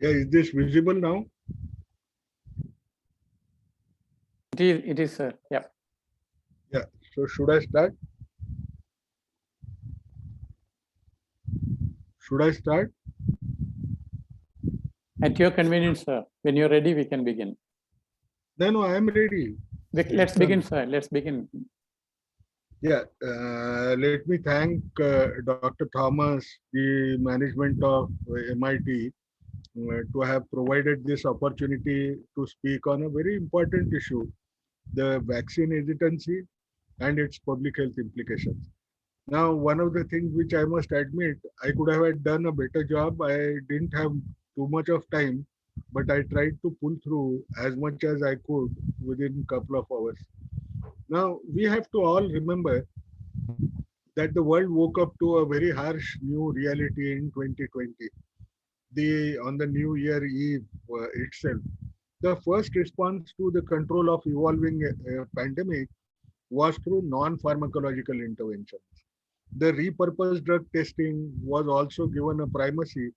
Yeah, is this visible now? It is, sir. Yeah. Yeah. So should I start? Should I start? At your convenience, sir. When you're ready, we can begin. No, I am ready. Let's begin, sir. Let's begin. Yeah, let me thank Dr. Thomas, the management of MIT, to have provided this opportunity to speak on a very important issue, the vaccine hesitancy and its public health implications. Now, one of the things which I must admit, I could have had done a better job. I didn't have too much of time, but I tried to pull through as much as I could within a couple of hours. Now, we have to all remember that the world woke up to a very harsh new reality in 2020. On the New Year Eve itself, the first response to the control of evolving pandemic was through non-pharmacological interventions. The repurposed drug testing was also given a primacy,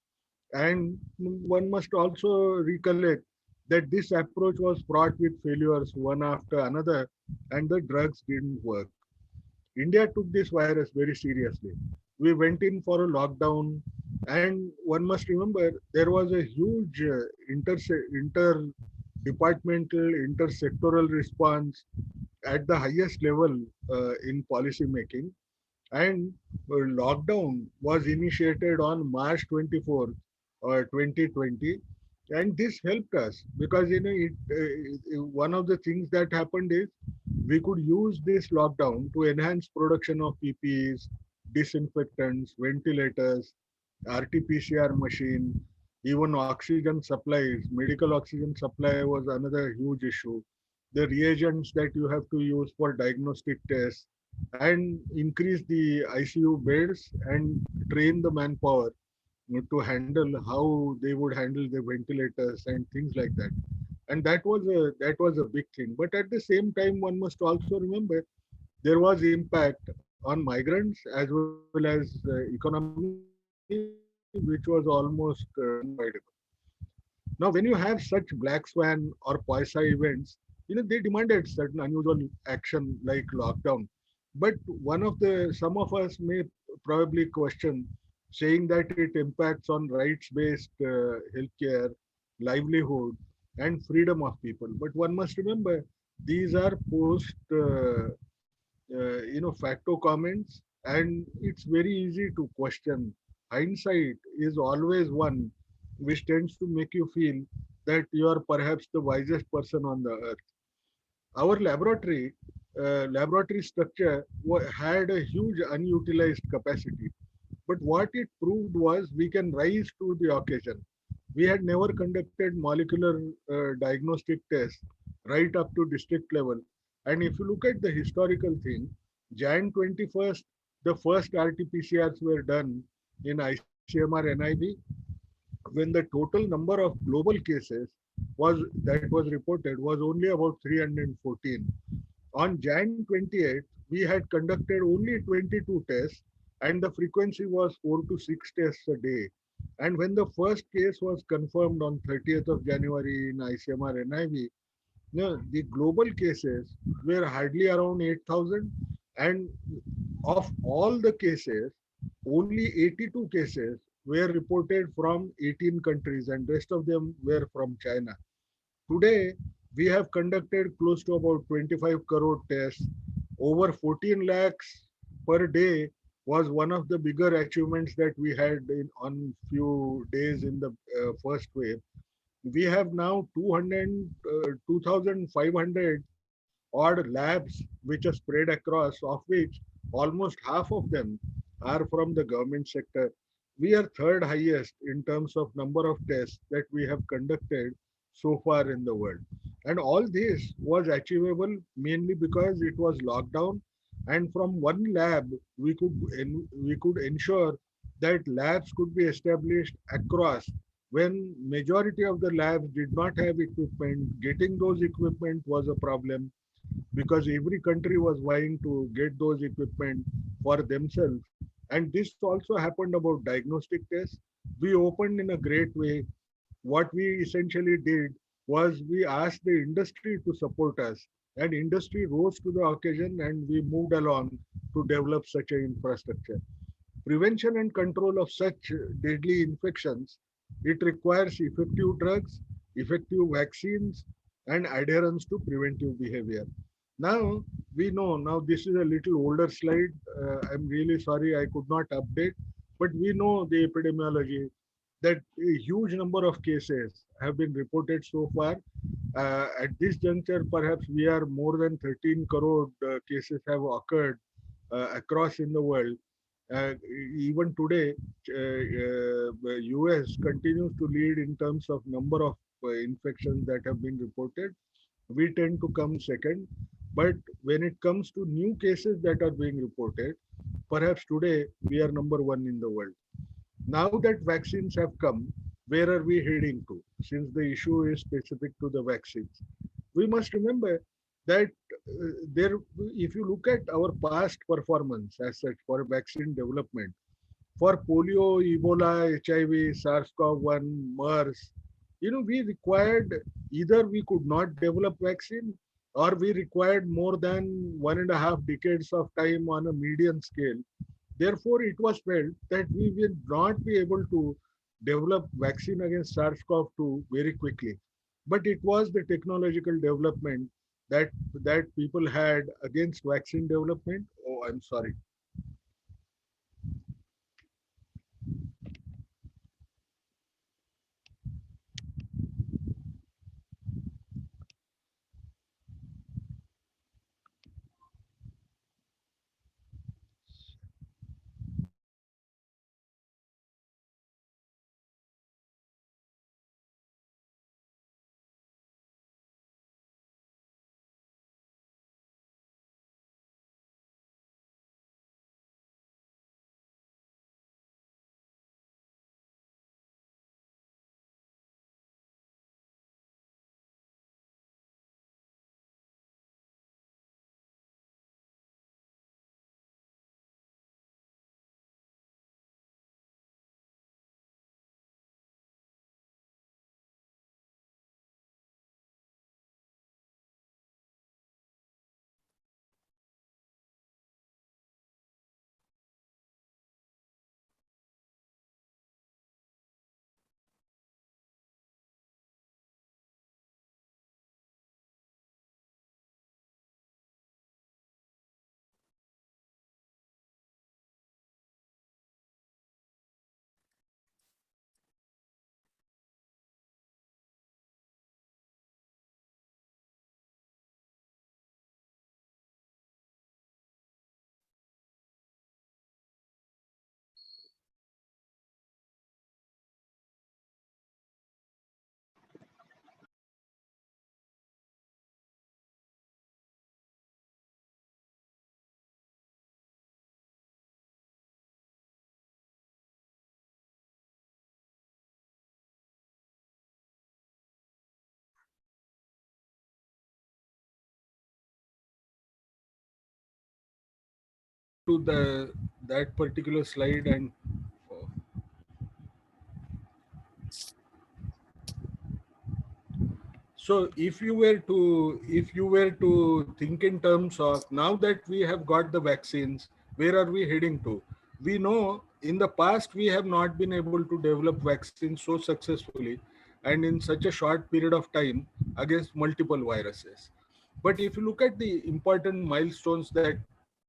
and one must also recollect that this approach was fraught with failures one after another, and the drugs didn't work. India took this virus very seriously. We went in for a lockdown, and one must remember there was a huge interdepartmental, intersectoral response at the highest level in policy making. And lockdown was initiated on March 24th, 2020, and this helped us because one of the things that happened is we could use this lockdown to enhance production of PPEs, disinfectants, ventilators, RT-PCR machine, even oxygen supplies. Medical oxygen supply was another huge issue. The reagents that you have to use for diagnostic tests, and increase the ICU beds and train the manpower to handle how they would handle the ventilators and things like that. And that was a big thing. But at the same time, one must also remember there was impact on migrants as well as economy, which was almost unavoidable. Now, when you have such black swan or Poisa events, they demanded certain unusual action like lockdown. But some of us may probably question saying that it impacts on rights-based healthcare, livelihood, and freedom of people. But one must remember these are facto comments, and it's very easy to question. Hindsight is always one which tends to make you feel that you are perhaps the wisest person on the earth. Our laboratory structure had a huge unutilized capacity, but what it proved was we can rise to the occasion. We had never conducted molecular diagnostic tests right up to district level. And if you look at the historical thing, Jan 21st, the first RT-PCRs were done in ICMR NIV, when the total number of global cases was reported was only about 314. On Jan 28th, we had conducted only 22 tests, and the frequency was 4 to 6 tests a day. And when the first case was confirmed on 30th of January in ICMR NIV, the global cases were hardly around 8,000, and of all the cases, only 82 cases were reported from 18 countries, and rest of them were from China. Today, we have conducted close to about 25 crore tests. Over 14 lakhs per day was one of the bigger achievements that we had on few days in the first wave. We have now 2,500 odd labs which are spread across, of which almost half of them are from the government sector. We are third highest in terms of number of tests that we have conducted so far in the world. And all this was achievable mainly because it was lockdown, and from one lab we could ensure that labs could be established across. When majority of the labs did not have equipment, getting those equipment was a problem because every country was vying to get those equipment for themselves. And this also happened about diagnostic tests. We opened in a great way. what we essentially did was we asked the industry to support us, and industry rose to the occasion, and we moved along to develop such an infrastructure. Prevention and control of such deadly infections, it requires effective drugs, effective vaccines, and adherence to preventive behavior. Now, we know, now this is a little older slide. I'm really sorry I could not update, but we know the epidemiology that a huge number of cases have been reported so far. At this juncture, perhaps we are more than 13 crore cases have occurred across in the world. Uh, Even today, US continues to lead in terms of number of infections that have been reported. We tend to come second. But when it comes to new cases that are being reported, perhaps today we are number one in the world. Now that vaccines have come, where are we heading to? Since the issue is specific to the vaccines, we must remember that there, if you look at our past performance as such for vaccine development, for polio, Ebola, HIV, SARS-CoV-1, MERS, we required either we could not develop vaccine or we required more than 1.5 decades of time on a median scale. Therefore, it was felt that we will not be able to develop vaccine against SARS-CoV-2 very quickly. But it was the technological development that people had against vaccine development. Oh, I'm sorry. To the that particular slide and so if you were to think in terms of now that we have got the vaccines, where are we heading to? We know in the past we have not been able to develop vaccines so successfully and in such a short period of time against multiple viruses. But if you look at the important milestones that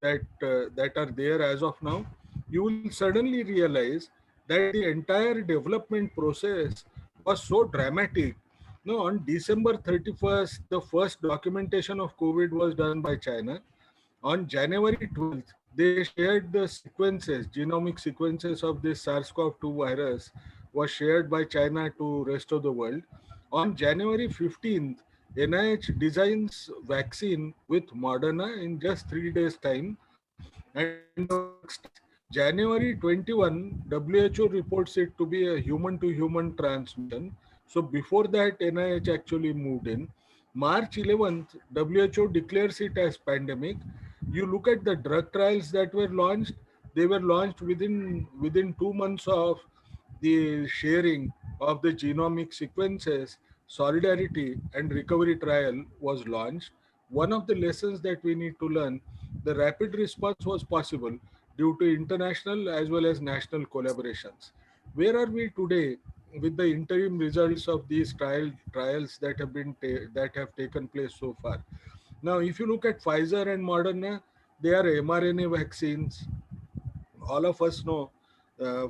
are there as of now, you will suddenly realize that the entire development process was so dramatic. No, on December 31st, the first documentation of COVID was done by China. On January 12th, they shared the sequences, genomic sequences of this SARS-CoV-2 virus was shared by China to rest of the world. On January 15th, NIH designs vaccine with Moderna in just 3 days time. And on the next January 21, WHO reports it to be a human to human transmission. So before that, NIH actually moved in. March 11th, WHO declares it as pandemic. You look at the drug trials that were launched, they were launched within 2 months of the sharing of the genomic sequences, solidarity and recovery trial was launched. One of the lessons that we need to learn, the rapid response was possible due to international as well as national collaborations. Where are we today with the interim results of these trials that that have taken place so far? Now, if you look at Pfizer and Moderna, they are mRNA vaccines. All of us know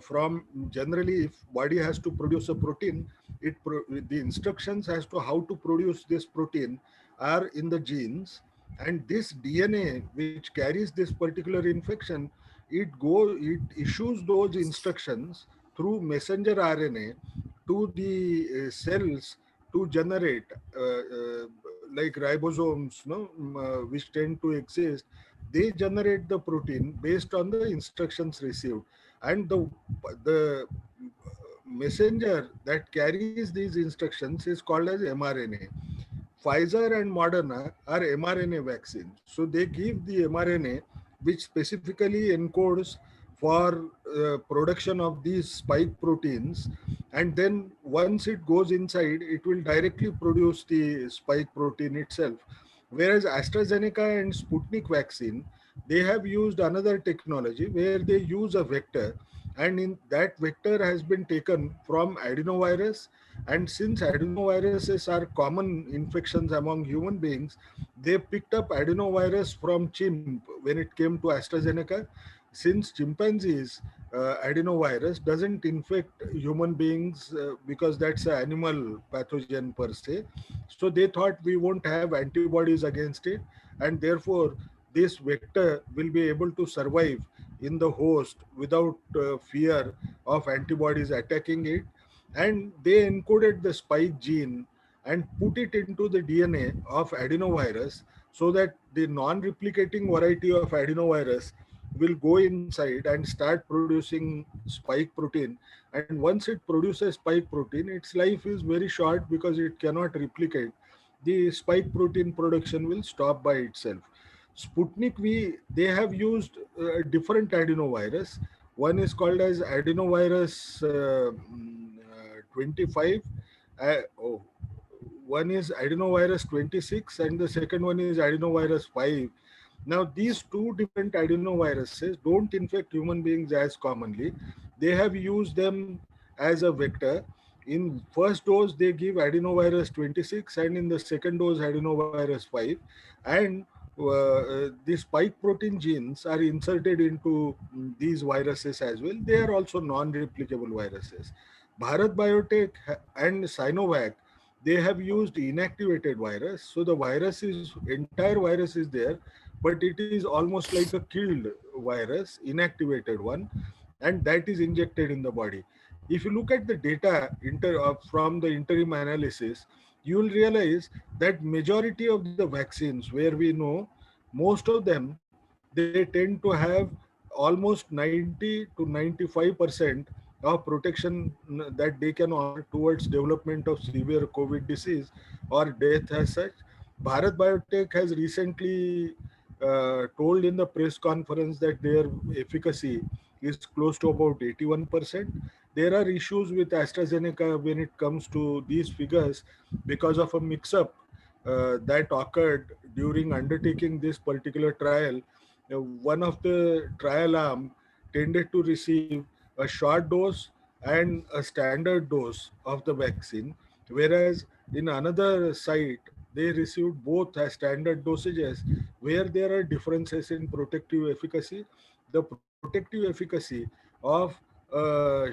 from generally if body has to produce a protein, the instructions as to how to produce this protein are in the genes, and this DNA which carries this particular infection, it issues those instructions through messenger RNA to the cells to generate like ribosomes, no, which tend to exist. They generate the protein based on the instructions received, and the messenger that carries these instructions is called as mRNA. Pfizer and Moderna are mRNA vaccines. So they give the mRNA which specifically encodes for production of these spike proteins, and then once it goes inside, it will directly produce the spike protein itself. Whereas AstraZeneca and Sputnik vaccine, they have used another technology where they use a vector, and in that vector has been taken from adenovirus, and since adenoviruses are common infections among human beings, they picked up adenovirus from chimp when it came to AstraZeneca. Since chimpanzees, adenovirus doesn't infect human beings because that's an animal pathogen per se. So they thought we won't have antibodies against it, and therefore this vector will be able to survive in the host without fear of antibodies attacking it, and they encoded the spike gene and put it into the DNA of adenovirus so that the non-replicating variety of adenovirus will go inside and start producing spike protein. And once it produces spike protein, its life is very short because it cannot replicate. The spike protein production will stop by itself. Sputnik V, they have used a different adenovirus. One is called as adenovirus 25. Oh, one is adenovirus 26 and the second one is adenovirus 5. Now, these two different adenoviruses don't infect human beings as commonly. They have used them as a vector. In first dose, they give adenovirus 26, and in the second dose, adenovirus 5. And the spike protein genes are inserted into these viruses as well. They are also non-replicable viruses. Bharat Biotech and Sinovac, they have used inactivated virus. So the virus is, entire virus is there, but it is almost like a killed virus, inactivated one, and that is injected in the body. If you look at the data from the interim analysis, you will realize that majority of the vaccines where we know, most of them, they tend to have almost 90 to 95% of protection that they can offer towards development of severe COVID disease or death as such. Bharat Biotech has recently told in the press conference that their efficacy is close to about 81%. There are issues with AstraZeneca when it comes to these figures because of a mix-up that occurred during undertaking this particular trial. One of the trial arm tended to receive a short dose and a standard dose of the vaccine, whereas in another site they received both as standard dosages, where there are differences in protective efficacy. The protective efficacy of a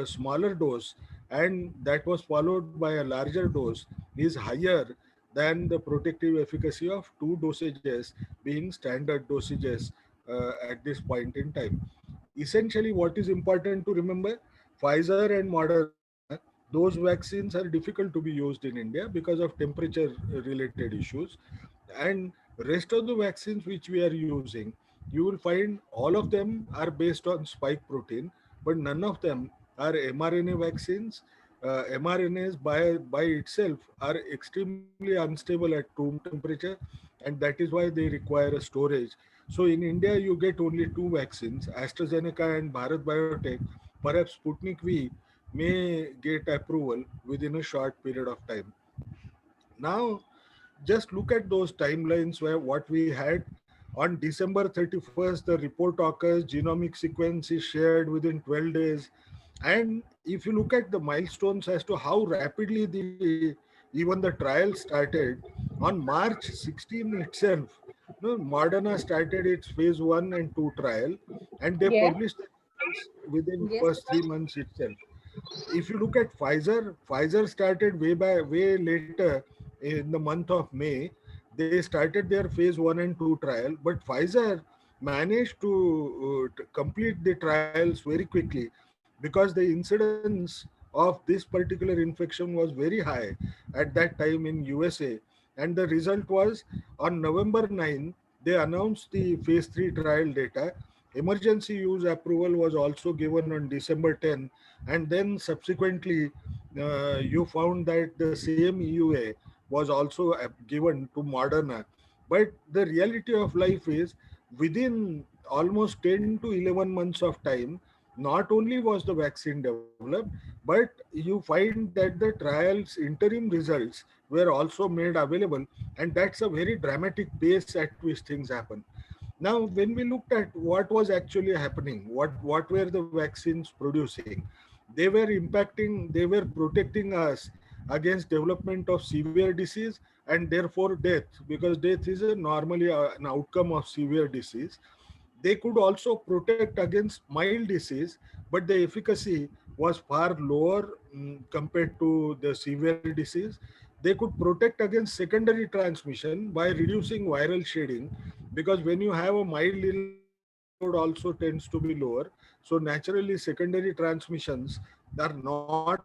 smaller dose, and that was followed by a larger dose, is higher than the protective efficacy of two dosages being standard dosages at this point in time. Essentially, what is important to remember, Pfizer and Moderna, those vaccines are difficult to be used in India because of temperature related issues. And rest of the vaccines which we are using, you will find all of them are based on spike protein, but none of them are mRNA vaccines. mRNAs by itself are extremely unstable at room temperature, and that is why they require a storage. So in India, you get only two vaccines, AstraZeneca and Bharat Biotech. perhaps Sputnik V may get approval within a short period of time. Now, just look at those timelines where what we had on December 31st, the report occurs, genomic sequence is shared within 12 days. And if you look at the milestones as to how rapidly even the trial started, on March 16 itself, Moderna started its phase 1 and 2 trial, and they Yeah. published the results within Yes. first 3 months itself. If you look at Pfizer started way later in the month of May. They started their phase 1 and 2 trial, but Pfizer managed to complete the trials very quickly because the incidence of this particular infection was very high at that time in USA. And the result was on November 9, they announced the phase 3 trial data. Emergency use approval was also given on December 10, and then subsequently you found that the same EUA was also given to Moderna. But the reality of life is within almost 10 to 11 months of time, not only was the vaccine developed, but you find that the trials interim results were also made available, and that's a very dramatic pace at which things happen. Now, when we looked at what was actually happening, what were the vaccines producing, they were protecting us against development of severe disease and therefore death, because death is normally an outcome of severe disease. They could also protect against mild disease, but the efficacy was far lower compared to the severe disease. They could protect against secondary transmission by reducing viral shedding, because when you have a mild illness, the viral load also tends to be lower. So naturally, secondary transmissions are not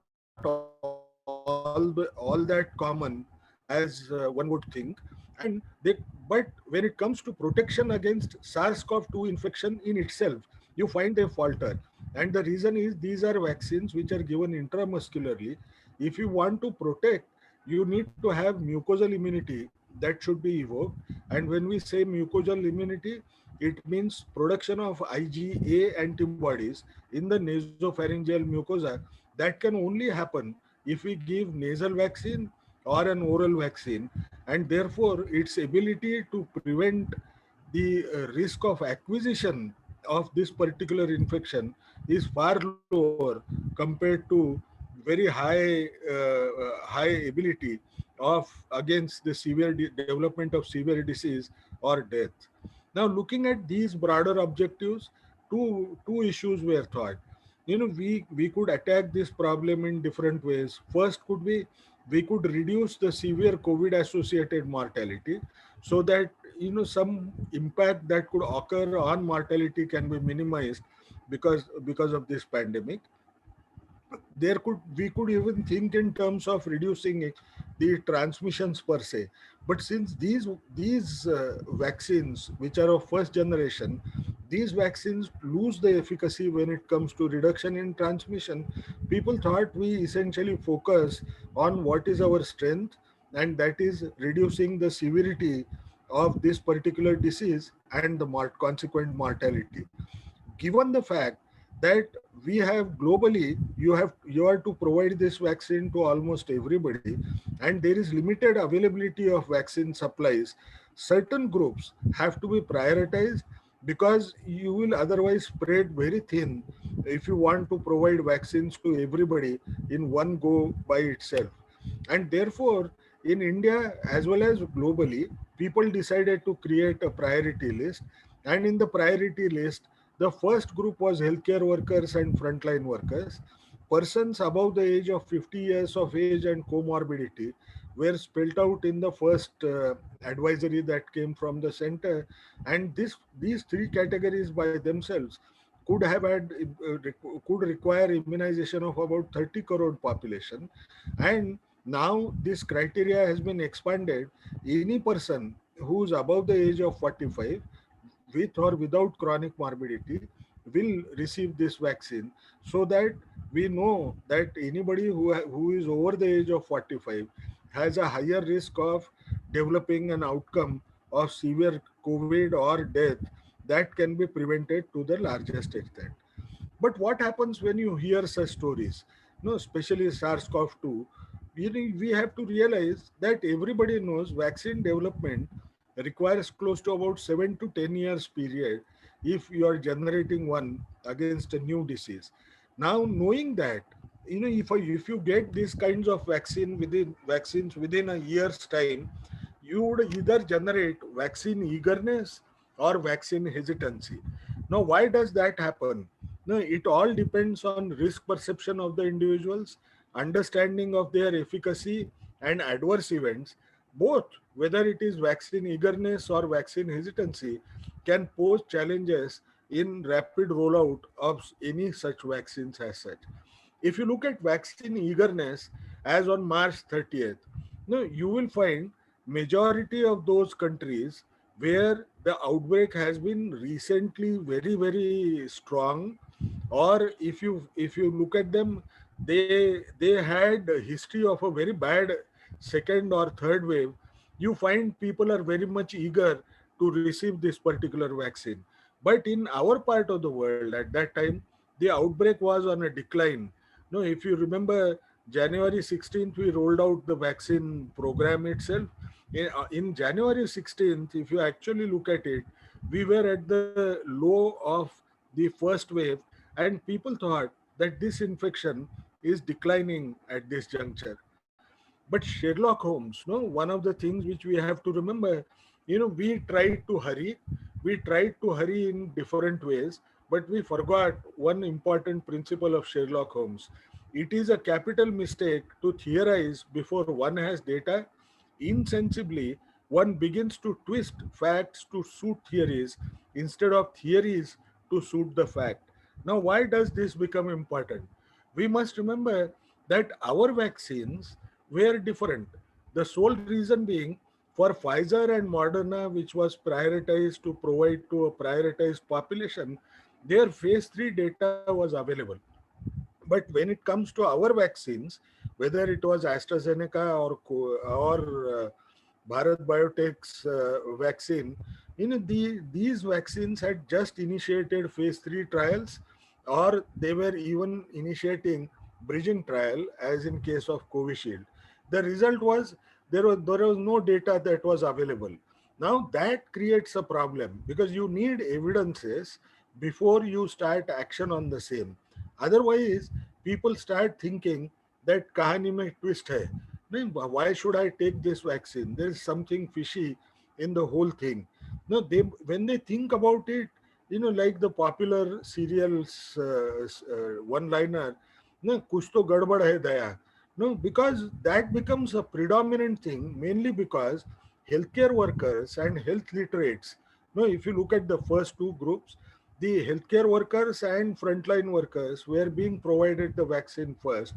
all that common as one would think. And they, but when it comes to protection against SARS-CoV-2 infection in itself, you find they falter. And the reason is these are vaccines which are given intramuscularly. If you want to protect, you need to have mucosal immunity that should be evoked. And when we say mucosal immunity, it means production of IgA antibodies in the nasopharyngeal mucosa. That can only happen if we give nasal vaccine or an oral vaccine, and therefore its ability to prevent the risk of acquisition of this particular infection is far lower compared to very high ability of against the development of severe disease or death. Now, looking at these broader objectives, two issues were thought. We could attack this problem in different ways. First could be we could reduce the severe COVID associated mortality, so that some impact that could occur on mortality can be minimized because of this pandemic. We could even think in terms of reducing the transmissions per se. But since these vaccines, which are of first generation, these vaccines lose the efficacy when it comes to reduction in transmission, people thought we essentially focus on what is our strength, and that is reducing the severity of this particular disease and the consequent mortality. Given the fact that we have globally, you are to provide this vaccine to almost everybody, and there is limited availability of vaccine supplies, certain groups have to be prioritized, because you will otherwise spread very thin if you want to provide vaccines to everybody in one go by itself. And therefore, in India as well as globally, people decided to create a priority list. And in the priority list, the first group was healthcare workers and frontline workers. Persons above the age of 50 years of age and comorbidity were spelled out in the first advisory that came from the center. And these three categories by themselves could require immunization of about 30 crore population. And now this criteria has been expanded. Any person who's above the age of 45 with or without chronic morbidity will receive this vaccine, so that we know that anybody who is over the age of 45 has a higher risk of developing an outcome of severe COVID or death that can be prevented to the largest extent. But what happens when you hear such stories? No, especially SARS-CoV-2, we have to realize that everybody knows vaccine development requires close to about 7 to 10 years period if you are generating one against a new disease. Now, knowing that, if you get these kinds of vaccines within a year's time, you would either generate vaccine eagerness or vaccine hesitancy. Now, why does that happen? No, it all depends on risk perception of the individuals, understanding of their efficacy and adverse events. Both, whether it is vaccine eagerness or vaccine hesitancy, can pose challenges in rapid rollout of any such vaccines as such. If you look at vaccine eagerness as on March 30th, no, you will find majority of those countries where the outbreak has been recently very strong, or if you look at them, they had a history of a very bad second or third wave. You find people are very much eager to receive this particular vaccine. But in our part of the world at that time, the outbreak was on a decline. No, if you remember, January 16th we rolled out the vaccine program itself. In January 16th, if you actually look at it, we were at the low of the first wave, and people thought that this infection is declining at this juncture. But Sherlock Holmes, no, one of the things which we have to remember, we tried to hurry in different ways, but we forgot one important principle of Sherlock Holmes. It is a capital mistake to theorize before one has data. Insensibly, one begins to twist facts to suit theories instead of theories to suit the fact. Now, why does this become important? We must remember that our vaccines were different. The sole reason being, for Pfizer and Moderna, which was prioritized to provide to a prioritized population, their phase 3 data was available. But when it comes to our vaccines, whether it was AstraZeneca or Bharat Biotech's vaccine, these vaccines had just initiated phase 3 trials, or they were even initiating bridging trial, as in case of Covishield. The result was there was no data that was available. Now that creates a problem because you need evidences before you start action on the same. Otherwise, people start thinking that kahani mein twist hai. नहीं, why should I take this vaccine? There is something fishy in the whole thing. No, they when they think about it, like the popular serials one-liner, no, kuch to gadbad hai daya. No, because that becomes a predominant thing, mainly because healthcare workers and health literates. No, if you look at the first two groups, the healthcare workers and frontline workers were being provided the vaccine first.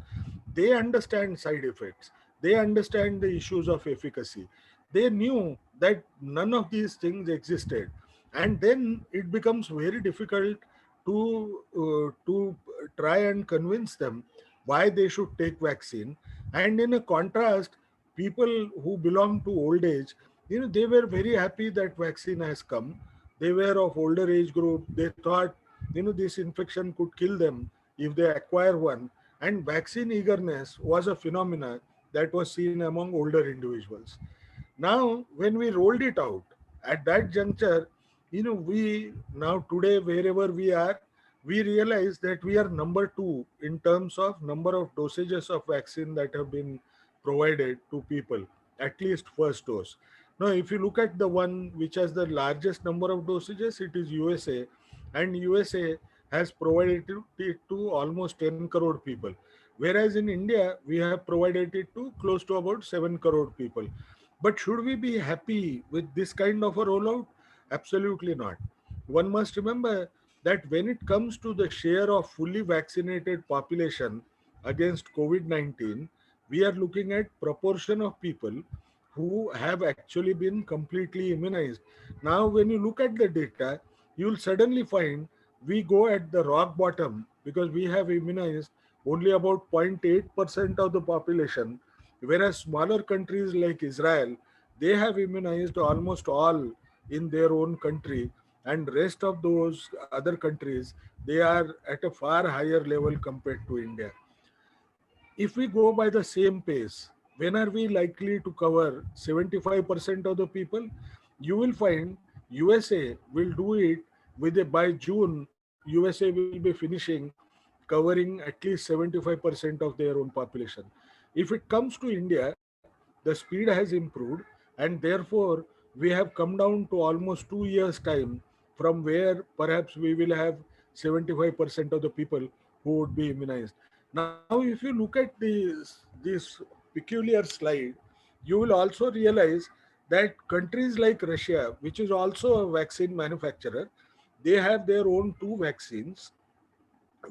They understand side effects, they understand the issues of efficacy, they knew that none of these things existed, and then it becomes very difficult to try and convince them why they should take vaccine. And in a contrast, people who belong to old age, they were very happy that vaccine has come. They were of older age group. They thought, this infection could kill them if they acquire one. And vaccine eagerness was a phenomena that was seen among older individuals. Now, when we rolled it out at that juncture, we now today, wherever we are, we realize that we are number two in terms of number of dosages of vaccine that have been provided to people, at least first dose. Now, if you look at the one which has the largest number of dosages, it is USA, and USA has provided it to almost 10 crore people. Whereas in India, we have provided it to close to about 7 crore people. But should we be happy with this kind of a rollout? Absolutely not. One must remember that when it comes to the share of fully vaccinated population against COVID-19, we are looking at proportion of people who have actually been completely immunized. Now, when you look at the data, you'll suddenly find we go at the rock bottom because we have immunized only about 0.8% of the population, whereas smaller countries like Israel, they have immunized almost all in their own country. and rest of those other countries, they are at a far higher level compared to India. If we go by the same pace, when are we likely to cover 75% of the people? You will find USA will do it by June. USA will be finishing covering at least 75% of their own population. If it comes to India, the speed has improved, and therefore we have come down to almost 2 years' time from where perhaps we will have 75% of the people who would be immunized. Now, if you look at this peculiar slide, you will also realize that countries like Russia, which is also a vaccine manufacturer, they have their own two vaccines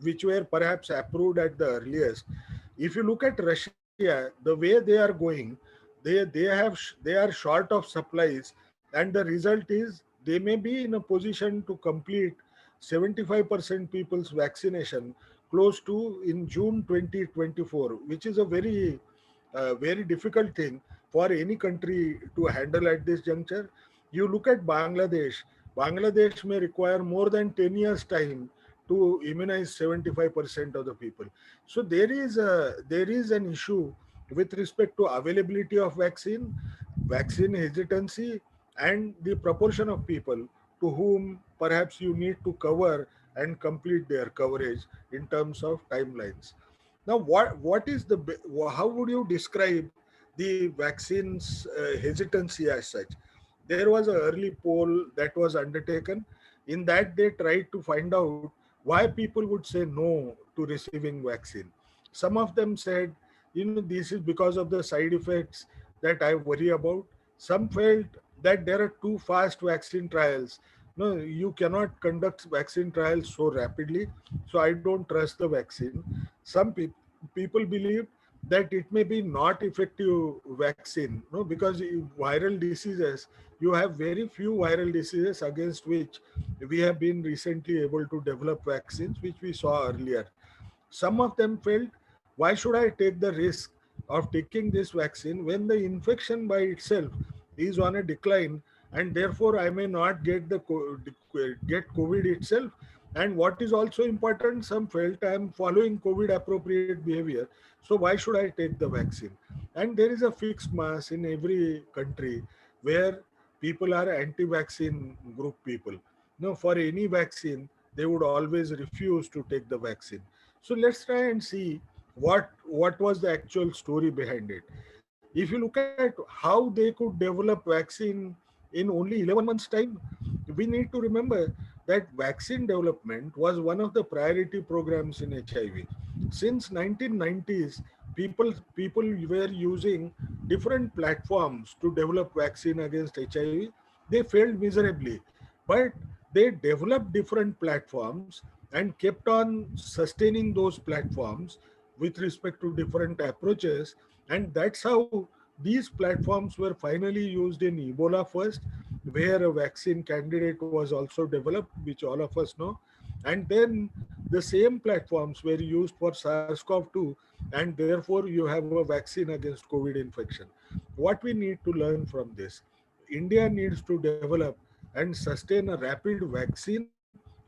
which were perhaps approved at the earliest. If you look at Russia, the way they are going, they are short of supplies, and the result is they may be in a position to complete 75% people's vaccination close to in June 2024, which is a very difficult thing for any country to handle at this juncture. You look at Bangladesh. Bangladesh may require more than 10 years time to immunize 75% of the people. So there is an issue with respect to availability of vaccine hesitancy, and the proportion of people to whom perhaps you need to cover and complete their coverage in terms of timelines. Now, what is how would you describe the vaccines hesitancy as such? There was an early poll that was undertaken. In that, they tried to find out why people would say no to receiving vaccine. Some of them said, this is because of the side effects that I worry about. Some felt that there are too fast vaccine trials. No, you cannot conduct vaccine trials so rapidly, so I don't trust the vaccine. Some people believe that it may be not effective vaccine, no, because viral diseases, you have very few viral diseases against which we have been recently able to develop vaccines, which we saw earlier. Some of them felt, why should I take the risk of taking this vaccine when the infection by itself is on a decline, and therefore I may not get COVID itself. And what is also important, some felt I am following COVID appropriate behavior, so why should I take the vaccine? And there is a fixed mass in every country where people are anti-vaccine group people. No, for any vaccine, they would always refuse to take the vaccine. So let's try and see what was the actual story behind it. If you look at how they could develop vaccine in only 11 months time, we need to remember that vaccine development was one of the priority programs in HIV. Since 1990s, people were using different platforms to develop vaccine against HIV. They failed miserably, but they developed different platforms and kept on sustaining those platforms with respect to different approaches. And that's how these platforms were finally used in Ebola first, where a vaccine candidate was also developed, which all of us know. And then the same platforms were used for SARS-CoV-2, and therefore you have a vaccine against COVID infection. What we need to learn from this, India needs to develop and sustain a rapid vaccine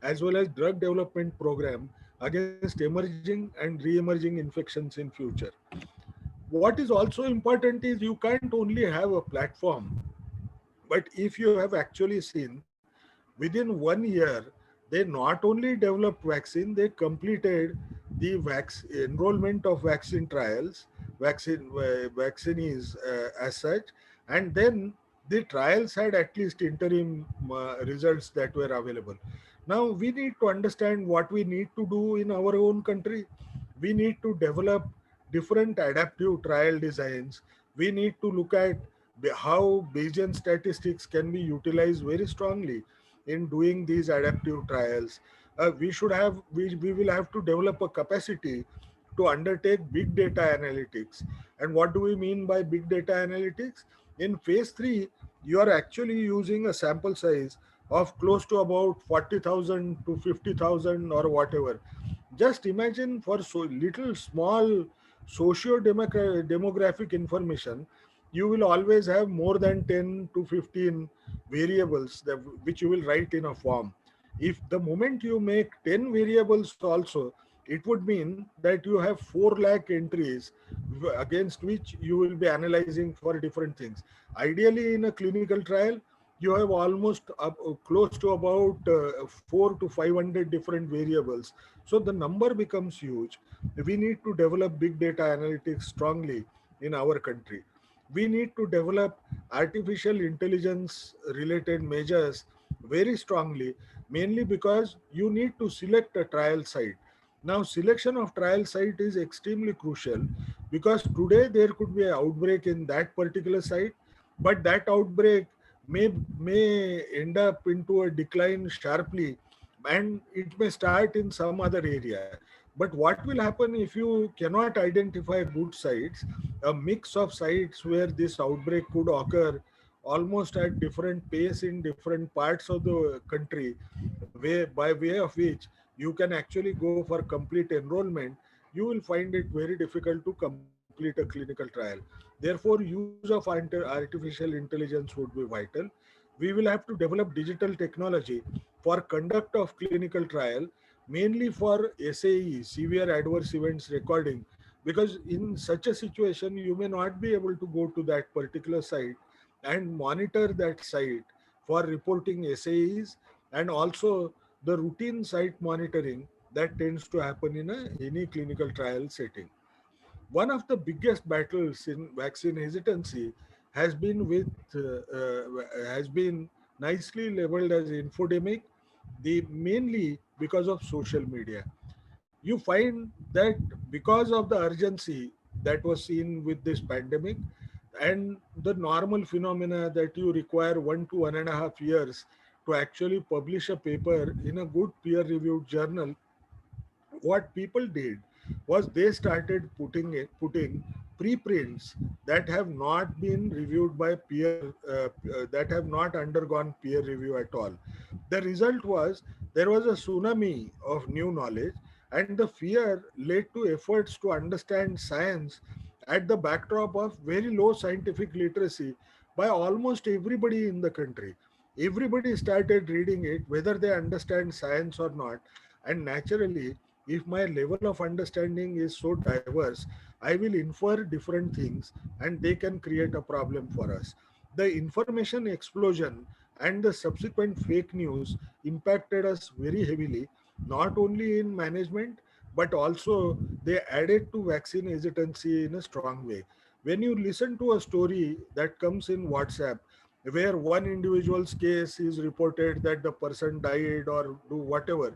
as well as drug development program against emerging and re-emerging infections in future. What is also important is you can't only have a platform, but if you have actually seen, within 1 year, they not only developed vaccine, they completed the enrollment of vaccine trials, vaccinees as such, and then the trials had at least interim results that were available. Now we need to understand what we need to do in our own country. We need to develop different adaptive trial designs. We need to look at how Bayesian statistics can be utilized very strongly in doing these adaptive trials. We will have to develop a capacity to undertake big data analytics. And what do we mean by big data analytics? In phase 3, you are actually using a sample size of close to about 40,000 to 50,000 or whatever. Just imagine, for so little small socio demographic information, you will always have more than 10 to 15 variables that, which you will write in a form. If the moment you make 10 variables also, it would mean that you have 4 lakh entries against which you will be analyzing for different things. Ideally, in a clinical trial, you have almost close to about 4 to 500 different variables. So the number becomes huge. We need to develop big data analytics strongly in our country. We need to develop artificial intelligence related measures very strongly, mainly because you need to select a trial site. Now, selection of trial site is extremely crucial because today there could be an outbreak in that particular site, but that outbreak may end up into a decline sharply, and it may start in some other area. But what will happen if you cannot identify good sites, a mix of sites where this outbreak could occur almost at different pace in different parts of the country, by way of which you can actually go for complete enrollment, you will find it very difficult to complete a clinical trial. Therefore, use of artificial intelligence would be vital. We will have to develop digital technology for conduct of clinical trial, mainly for SAE, severe adverse events recording, because in such a situation you may not be able to go to that particular site and monitor that site for reporting SAEs, and also the routine site monitoring that tends to happen in any clinical trial setting. One of the biggest battles in vaccine hesitancy has been with has been nicely labeled as infodemic, the mainly because of social media. You find that because of the urgency that was seen with this pandemic and the normal phenomena that you require 1 to 1.5 years to actually publish a paper in a good peer reviewed journal, what people did was they started putting preprints that have not been reviewed by that have not undergone peer review at all. The result was there was a tsunami of new knowledge, and the fear led to efforts to understand science at the backdrop of very low scientific literacy by almost everybody in the country. Everybody started reading it, whether they understand science or not, and naturally, if my level of understanding is so diverse, I will infer different things and they can create a problem for us. The information explosion and the subsequent fake news impacted us very heavily, not only in management, but also they added to vaccine hesitancy in a strong way. When you listen to a story that comes in WhatsApp, where one individual's case is reported that the person died or do whatever,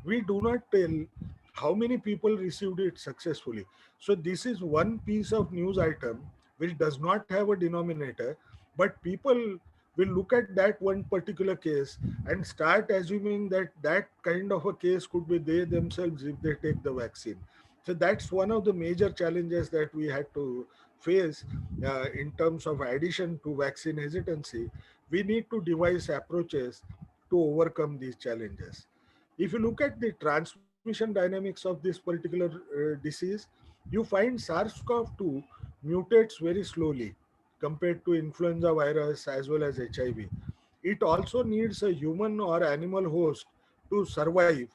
we do not tell how many people received it successfully. So this is one piece of news item which does not have a denominator, but people will look at that one particular case and start assuming that that kind of a case could be they themselves if they take the vaccine. So that's one of the major challenges that we had to face in terms of addition to vaccine hesitancy. We need to devise approaches to overcome these challenges. If you look at the transmission dynamics of this particular disease, you find SARS-CoV-2 mutates very slowly compared to influenza virus as well as HIV. It also needs a human or animal host to survive.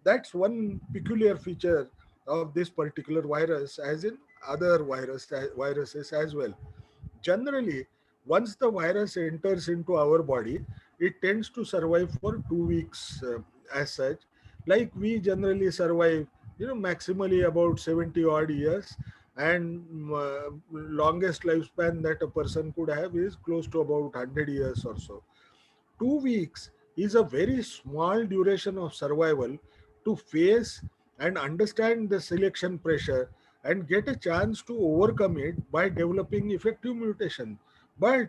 That's one peculiar feature of this particular virus, as in other viruses as well. Generally, once the virus enters into our body, it tends to survive for 2 weeks as such. Like we generally survive, maximally about 70 odd years, and longest lifespan that a person could have is close to about 100 years or so. 2 weeks is a very small duration of survival to face and understand the selection pressure and get a chance to overcome it by developing effective mutation. But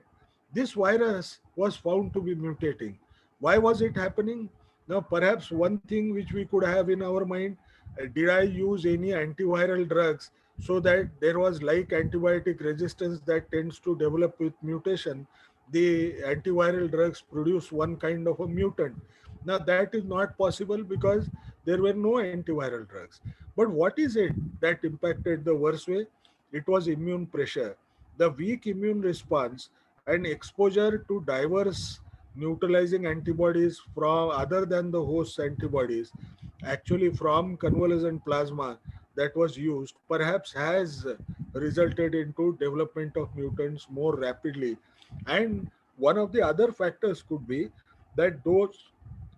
this virus was found to be mutating. Why was it happening? Now, perhaps one thing which we could have in our mind, did I use any antiviral drugs so that there was like antibiotic resistance that tends to develop with mutation? The antiviral drugs produce one kind of a mutant. Now, that is not possible because there were no antiviral drugs. But what is it that impacted the worst way? It was immune pressure. The weak immune response and exposure to diverse neutralizing antibodies from other than the host antibodies, actually from convalescent plasma that was used, perhaps has resulted into development of mutants more rapidly. And one of the other factors could be that those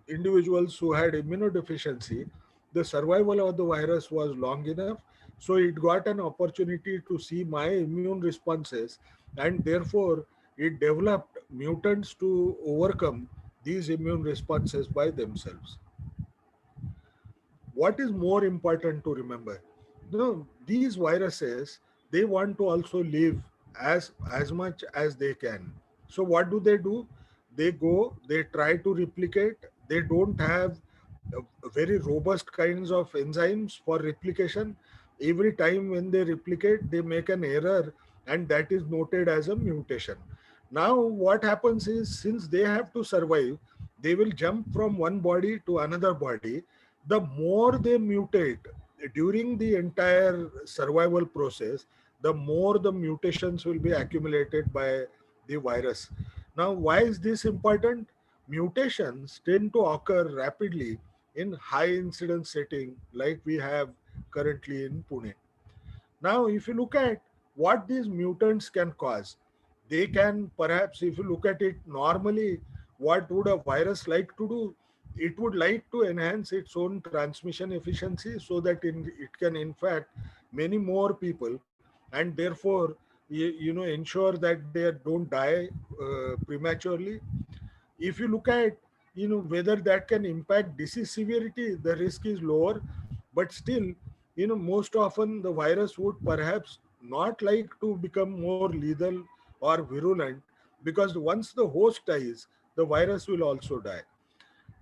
individuals who had immunodeficiency, the survival of the virus was long enough, so it got an opportunity to see my immune responses, and therefore it developed mutants to overcome these immune responses by themselves. What is more important to remember? No, these viruses, they want to also live as much as they can. So what do? They go, they try to replicate. They don't have very robust kinds of enzymes for replication. Every time when they replicate, they make an error, and that is noted as a mutation. Now what happens is, since they have to survive, they will jump from one body to another body. The more they mutate during the entire survival process, the more the mutations will be accumulated by the virus. Now, why is this important? Mutations tend to occur rapidly in high incidence setting like we have currently in Pune. Now, if you look at what these mutants can cause, they can perhaps, if you look at it normally, what would a virus like to do? It would like to enhance its own transmission efficiency so that it can infect many more people, and therefore, ensure that they don't die prematurely. If you look at whether that can impact disease severity, the risk is lower, but still, most often the virus would perhaps not like to become more lethal or virulent, because once the host dies, the virus will also die.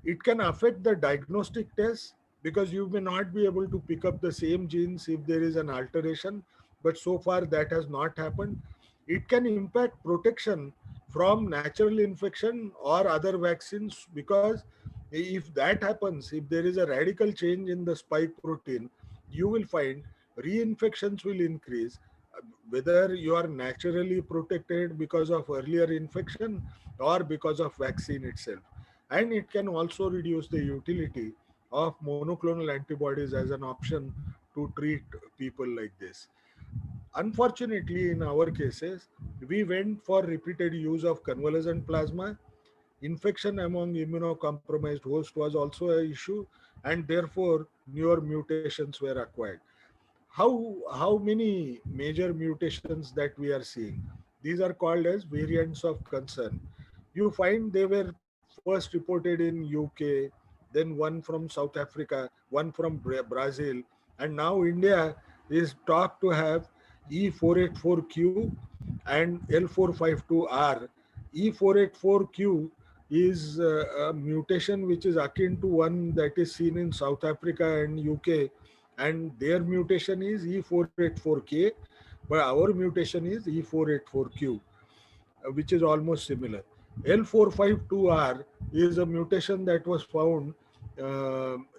It can affect the diagnostic tests, because you may not be able to pick up the same genes if there is an alteration, but so far that has not happened. It can impact protection from natural infection or other vaccines, because if that happens, if there is a radical change in the spike protein, you will find reinfections will increase, whether you are naturally protected because of earlier infection or because of vaccine itself. And it can also reduce the utility of monoclonal antibodies as an option to treat people like this. Unfortunately, in our cases, we went for repeated use of convalescent plasma. Infection among immunocompromised host was also an issue, and therefore newer mutations were acquired. How many major mutations that we are seeing? These are called as variants of concern. You find they were first reported in UK, then one from South Africa, one from Brazil, and now India is talked to have E484Q and L452R. E484Q is a mutation which is akin to one that is seen in South Africa and UK, and their mutation is E484K, but our mutation is E484Q, which is almost similar. L452R is a mutation that was found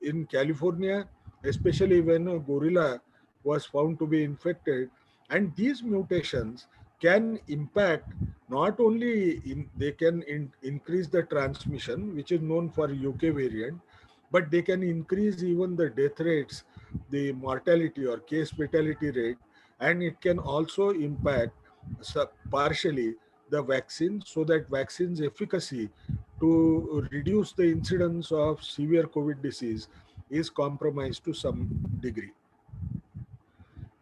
in California, especially when a gorilla was found to be infected. And these mutations can impact, not only they can increase the transmission, which is known for UK variant, but they can increase even the death rates, the mortality or case fatality rate, and it can also impact partially the vaccine, so that vaccine's efficacy to reduce the incidence of severe COVID disease is compromised to some degree.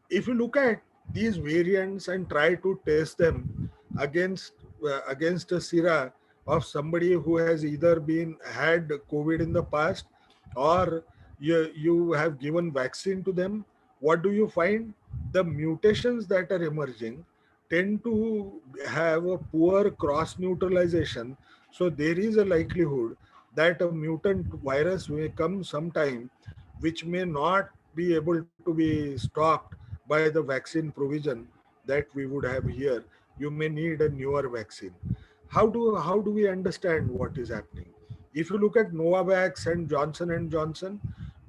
If you look at these variants and try to test them against against a sera of somebody who has either been had COVID in the past, or you have given vaccine to them, what do you find? The mutations that are emerging tend to have a poor cross neutralization. So there is a likelihood that a mutant virus may come sometime, which may not be able to be stopped by the vaccine provision that we would have here. You may need a newer vaccine. How do we understand what is happening? If you look at Novavax and Johnson,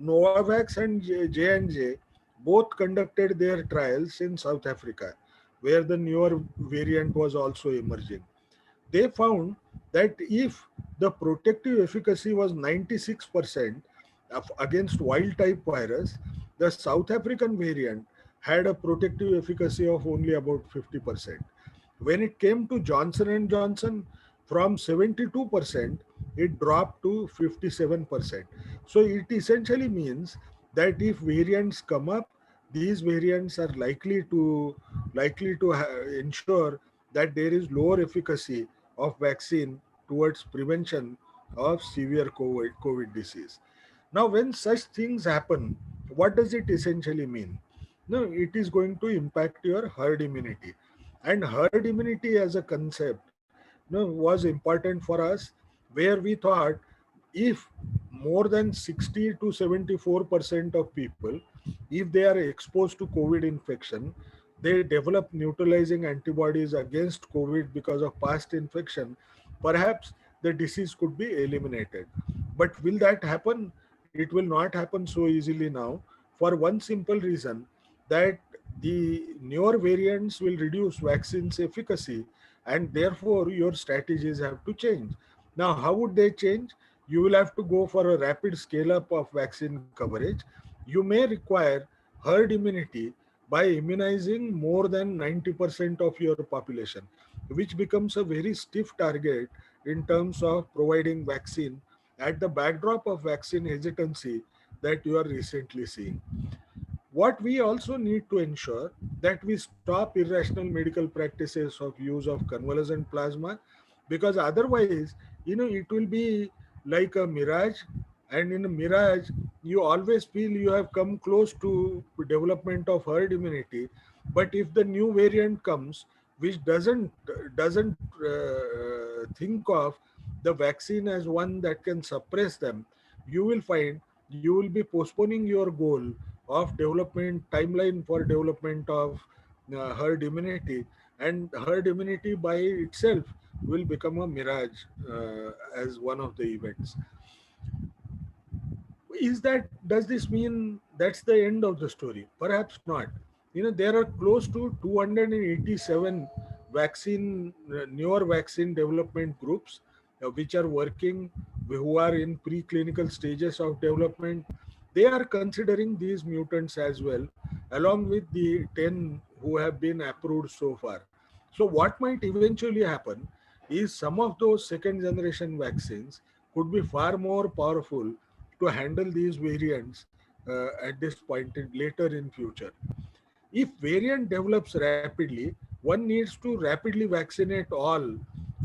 Novavax and J&J both conducted their trials in South Africa, where the newer variant was also emerging. They found that if the protective efficacy was 96% against wild type virus, the South African variant had a protective efficacy of only about 50%. When it came to Johnson and Johnson, from 72%, it dropped to 57%. So it essentially means that if variants come up, these variants are likely to ensure that there is lower efficacy of vaccine towards prevention of severe COVID disease. Now, when such things happen, what does it essentially mean? No, it is going to impact your herd immunity. And herd immunity as a concept, was important for us, where we thought if more than 60 to 74% of people, if they are exposed to COVID infection, they develop neutralizing antibodies against COVID because of past infection, perhaps the disease could be eliminated. But will that happen? It will not happen so easily now, for one simple reason, that the newer variants will reduce vaccine's efficacy, and therefore your strategies have to change. Now, how would they change? You will have to go for a rapid scale up of vaccine coverage. You may require herd immunity by immunizing more than 90% of your population, which becomes a very stiff target in terms of providing vaccine at the backdrop of vaccine hesitancy that you are recently seeing. What we also need to ensure that we stop irrational medical practices of use of convalescent plasma, because otherwise, it will be like a mirage, and in a mirage you always feel you have come close to development of herd immunity, but if the new variant comes which doesn't think of the vaccine as one that can suppress them, you will find you will be postponing your goal of development timeline for development of herd immunity, and herd immunity by itself will become a mirage as one of the events. Does this mean that's the end of the story? Perhaps not. There are close to 287 newer vaccine development groups which are working, who are in preclinical stages of development. They are considering these mutants as well, along with the 10 who have been approved so far. So what might eventually happen is some of those second generation vaccines could be far more powerful to handle these variants at this point later in future. If variant develops rapidly, one needs to rapidly vaccinate all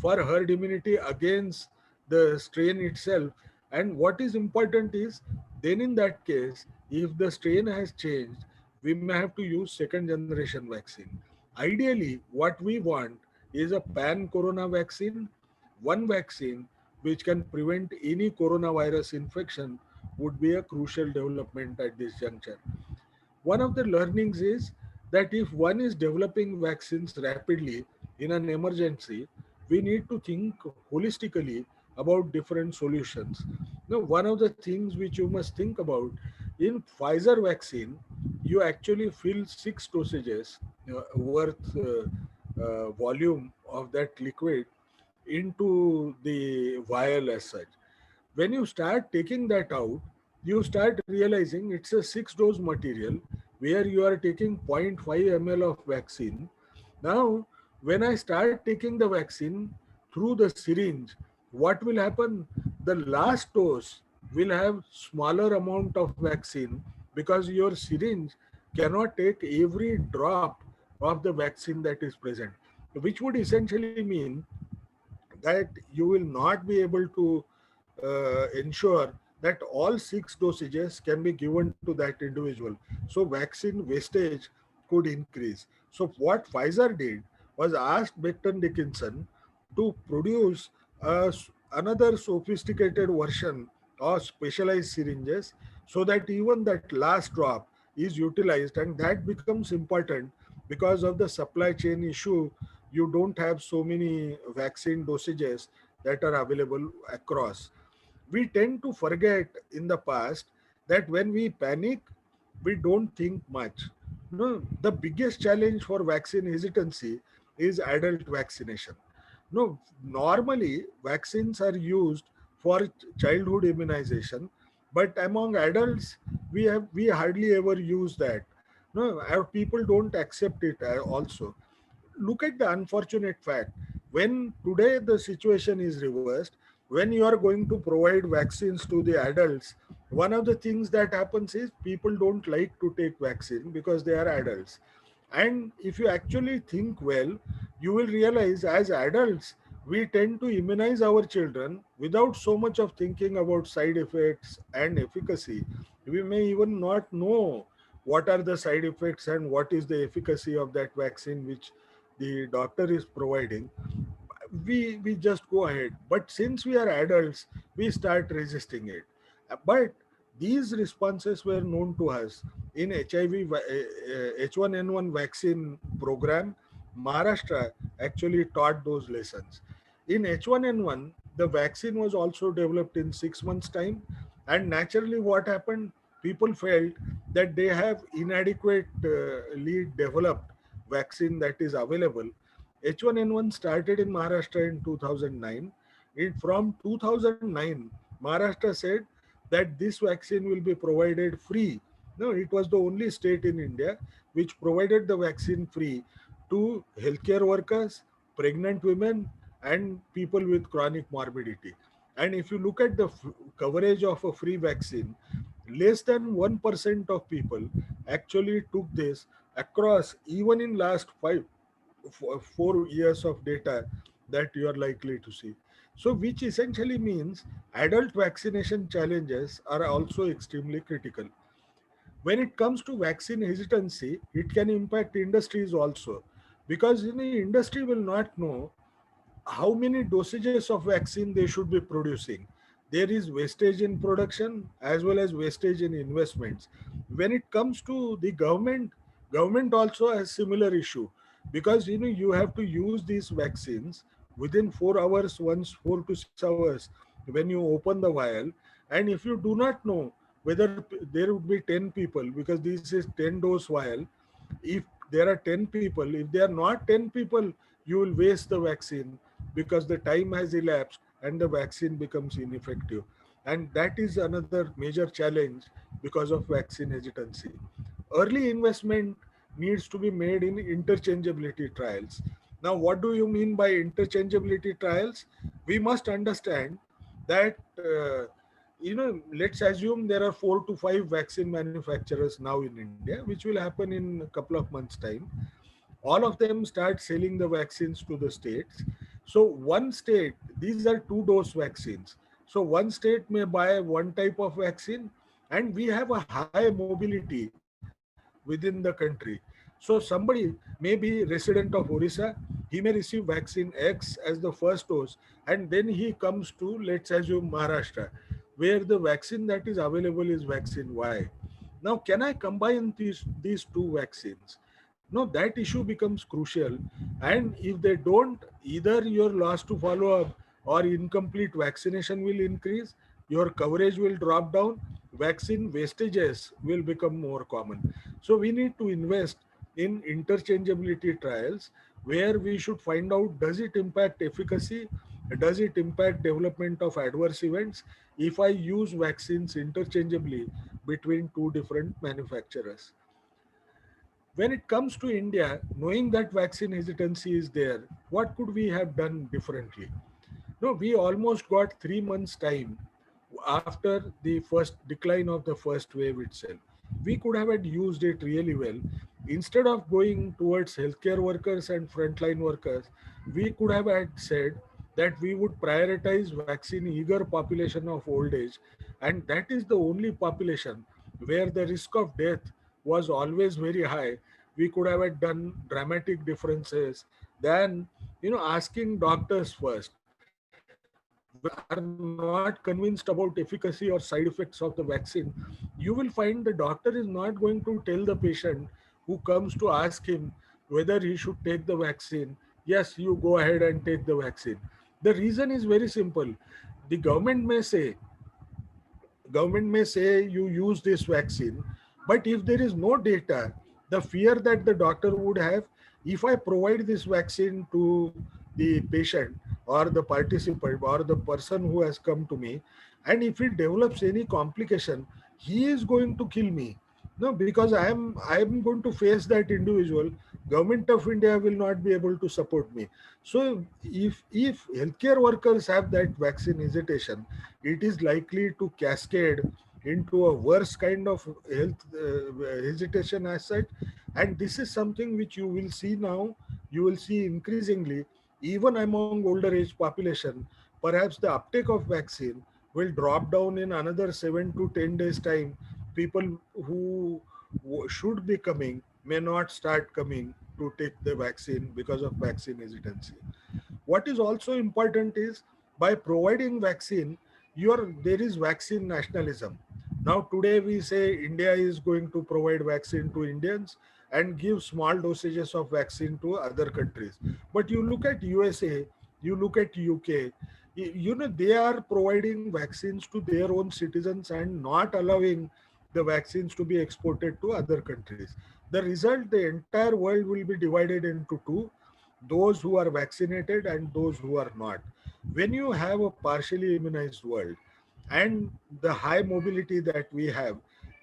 for herd immunity against the strain itself. And what is important is, then in that case, if the strain has changed, we may have to use second generation vaccine. Ideally, what we want is a pan corona vaccine, one vaccine which can prevent any coronavirus infection would be a crucial development at this juncture. One of the learnings is that if one is developing vaccines rapidly in an emergency, we need to think holistically about different solutions. Now, one of the things which you must think about, in Pfizer vaccine, you actually fill 6 dosages worth volume of that liquid into the vial as such. When you start taking that out, you start realizing it's a 6 dose material where you are taking zero point 0.5 ml of vaccine. Now, when I start taking the vaccine through the syringe, what will happen? The last dose will have smaller amount of vaccine because your syringe cannot take every drop of the vaccine that is present, which would essentially mean that you will not be able to ensure that all 6 dosages can be given to that individual. So vaccine wastage could increase. So what Pfizer did was asked Becton Dickinson to produce another sophisticated version of specialized syringes, so that even that last drop is utilized, and that becomes important because of the supply chain issue. You don't have so many vaccine dosages that are available across. We tend to forget in the past that when we panic, we don't think much. No, the biggest challenge for vaccine hesitancy is adult vaccination. No, normally vaccines are used for childhood immunization, but among adults we hardly ever use that. No, our people don't accept it also. Look at the unfortunate fact, when today the situation is reversed, when you are going to provide vaccines to the adults, one of the things that happens is people don't like to take vaccine because they are adults. And if you actually think well, you will realize as adults we tend to immunize our children without so much of thinking about side effects and efficacy. We may even not know what are the side effects and what is the efficacy of that vaccine which the doctor is providing. We just go ahead, but since we are adults we start resisting it. But these responses were known to us in H1N1 vaccine program. Maharashtra actually taught those lessons. In H1N1 the vaccine was also developed in 6 months time, and naturally what happened, people felt that they have inadequately developed vaccine that is available. H1N1 started in Maharashtra in 2009. From 2009, Maharashtra said that this vaccine will be provided free. No, it was the only state in India which provided the vaccine free to healthcare workers, pregnant women, and people with chronic morbidity. And if you look at the coverage of a free vaccine, less than 1% of people actually took this across, even in last 4 years of data that you are likely to see. So, which essentially means adult vaccination challenges are also extremely critical. When it comes to vaccine hesitancy, it can impact industries also, because industry will not know how many dosages of vaccine they should be producing. There is wastage in production as well as wastage in investments. When it comes to the government also has similar issue, because you have to use these vaccines within 4 hours, once 4 to 6 hours when you open the vial. And if you do not know whether there would be 10 people, because this is 10 dose vial, if there are 10 people, if there are not 10 people, you will waste the vaccine because the time has elapsed and the vaccine becomes ineffective. And that is another major challenge because of vaccine hesitancy. Early investment needs to be made in interchangeability trials. Now, what do you mean by interchangeability trials? We must understand that let's assume there are 4 to 5 vaccine manufacturers now in India, which will happen in a couple of months time. All of them start selling the vaccines to the states. So one state, these are 2 dose vaccines, so one state may buy one type of vaccine, and we have a high mobility within the country. So somebody may be resident of Orissa, he may receive vaccine X as the first dose, and then he comes to, let's assume, Maharashtra, where the vaccine that is available is vaccine Y. Now, can I combine these 2 vaccines? No, that issue becomes crucial. And if they don't, either your loss to follow up or incomplete vaccination will increase, your coverage will drop down, vaccine wastages will become more common. So we need to invest in interchangeability trials, where we should find out, does it impact efficacy, does it impact development of adverse events if I use vaccines interchangeably between 2 different manufacturers. When it comes to India, knowing that vaccine hesitancy is there, what could we have done differently? No, we almost got 3 months time after the first decline of the first wave itself. We could have had used it really well. Instead of going towards healthcare workers and frontline workers, we could have had said that we would prioritize vaccine eager population of old age, and that is the only population where the risk of death was always very high. We could have had done dramatic differences than asking doctors first, when they are not convinced about efficacy or side effects of the vaccine. You will find the doctor is not going to tell the patient who comes to ask him whether he should take the vaccine, yes, you go ahead and take the vaccine. The reason is very simple. The government may say you use this vaccine, but if there is no data, The fear that the doctor would have, if I provide this vaccine to the patient or the participant or the person who has come to me, and if he develops any complication, he is going to kill me. No, because I am going to face that individual. Government of India will not be able to support me. So if healthcare workers have that vaccine hesitation, it is likely to cascade into a worse kind of health hesitation as such. And this is something which you will see now, you will see increasingly, even among older age population. Perhaps the uptake of vaccine will drop down in another 7 to 10 days time. People who should be coming may not start coming to take the vaccine because of vaccine hesitancy. What is also important is, by providing vaccine, there is vaccine nationalism. Now today we say India is going to provide vaccine to Indians and give small dosages of vaccine to other countries. But you look at USA, you look at UK, they are providing vaccines to their own citizens and not allowing the vaccines to be exported to other countries. The result, the entire world will be divided into two: those who are vaccinated and those who are not. When you have a partially immunized world and the high mobility that we have,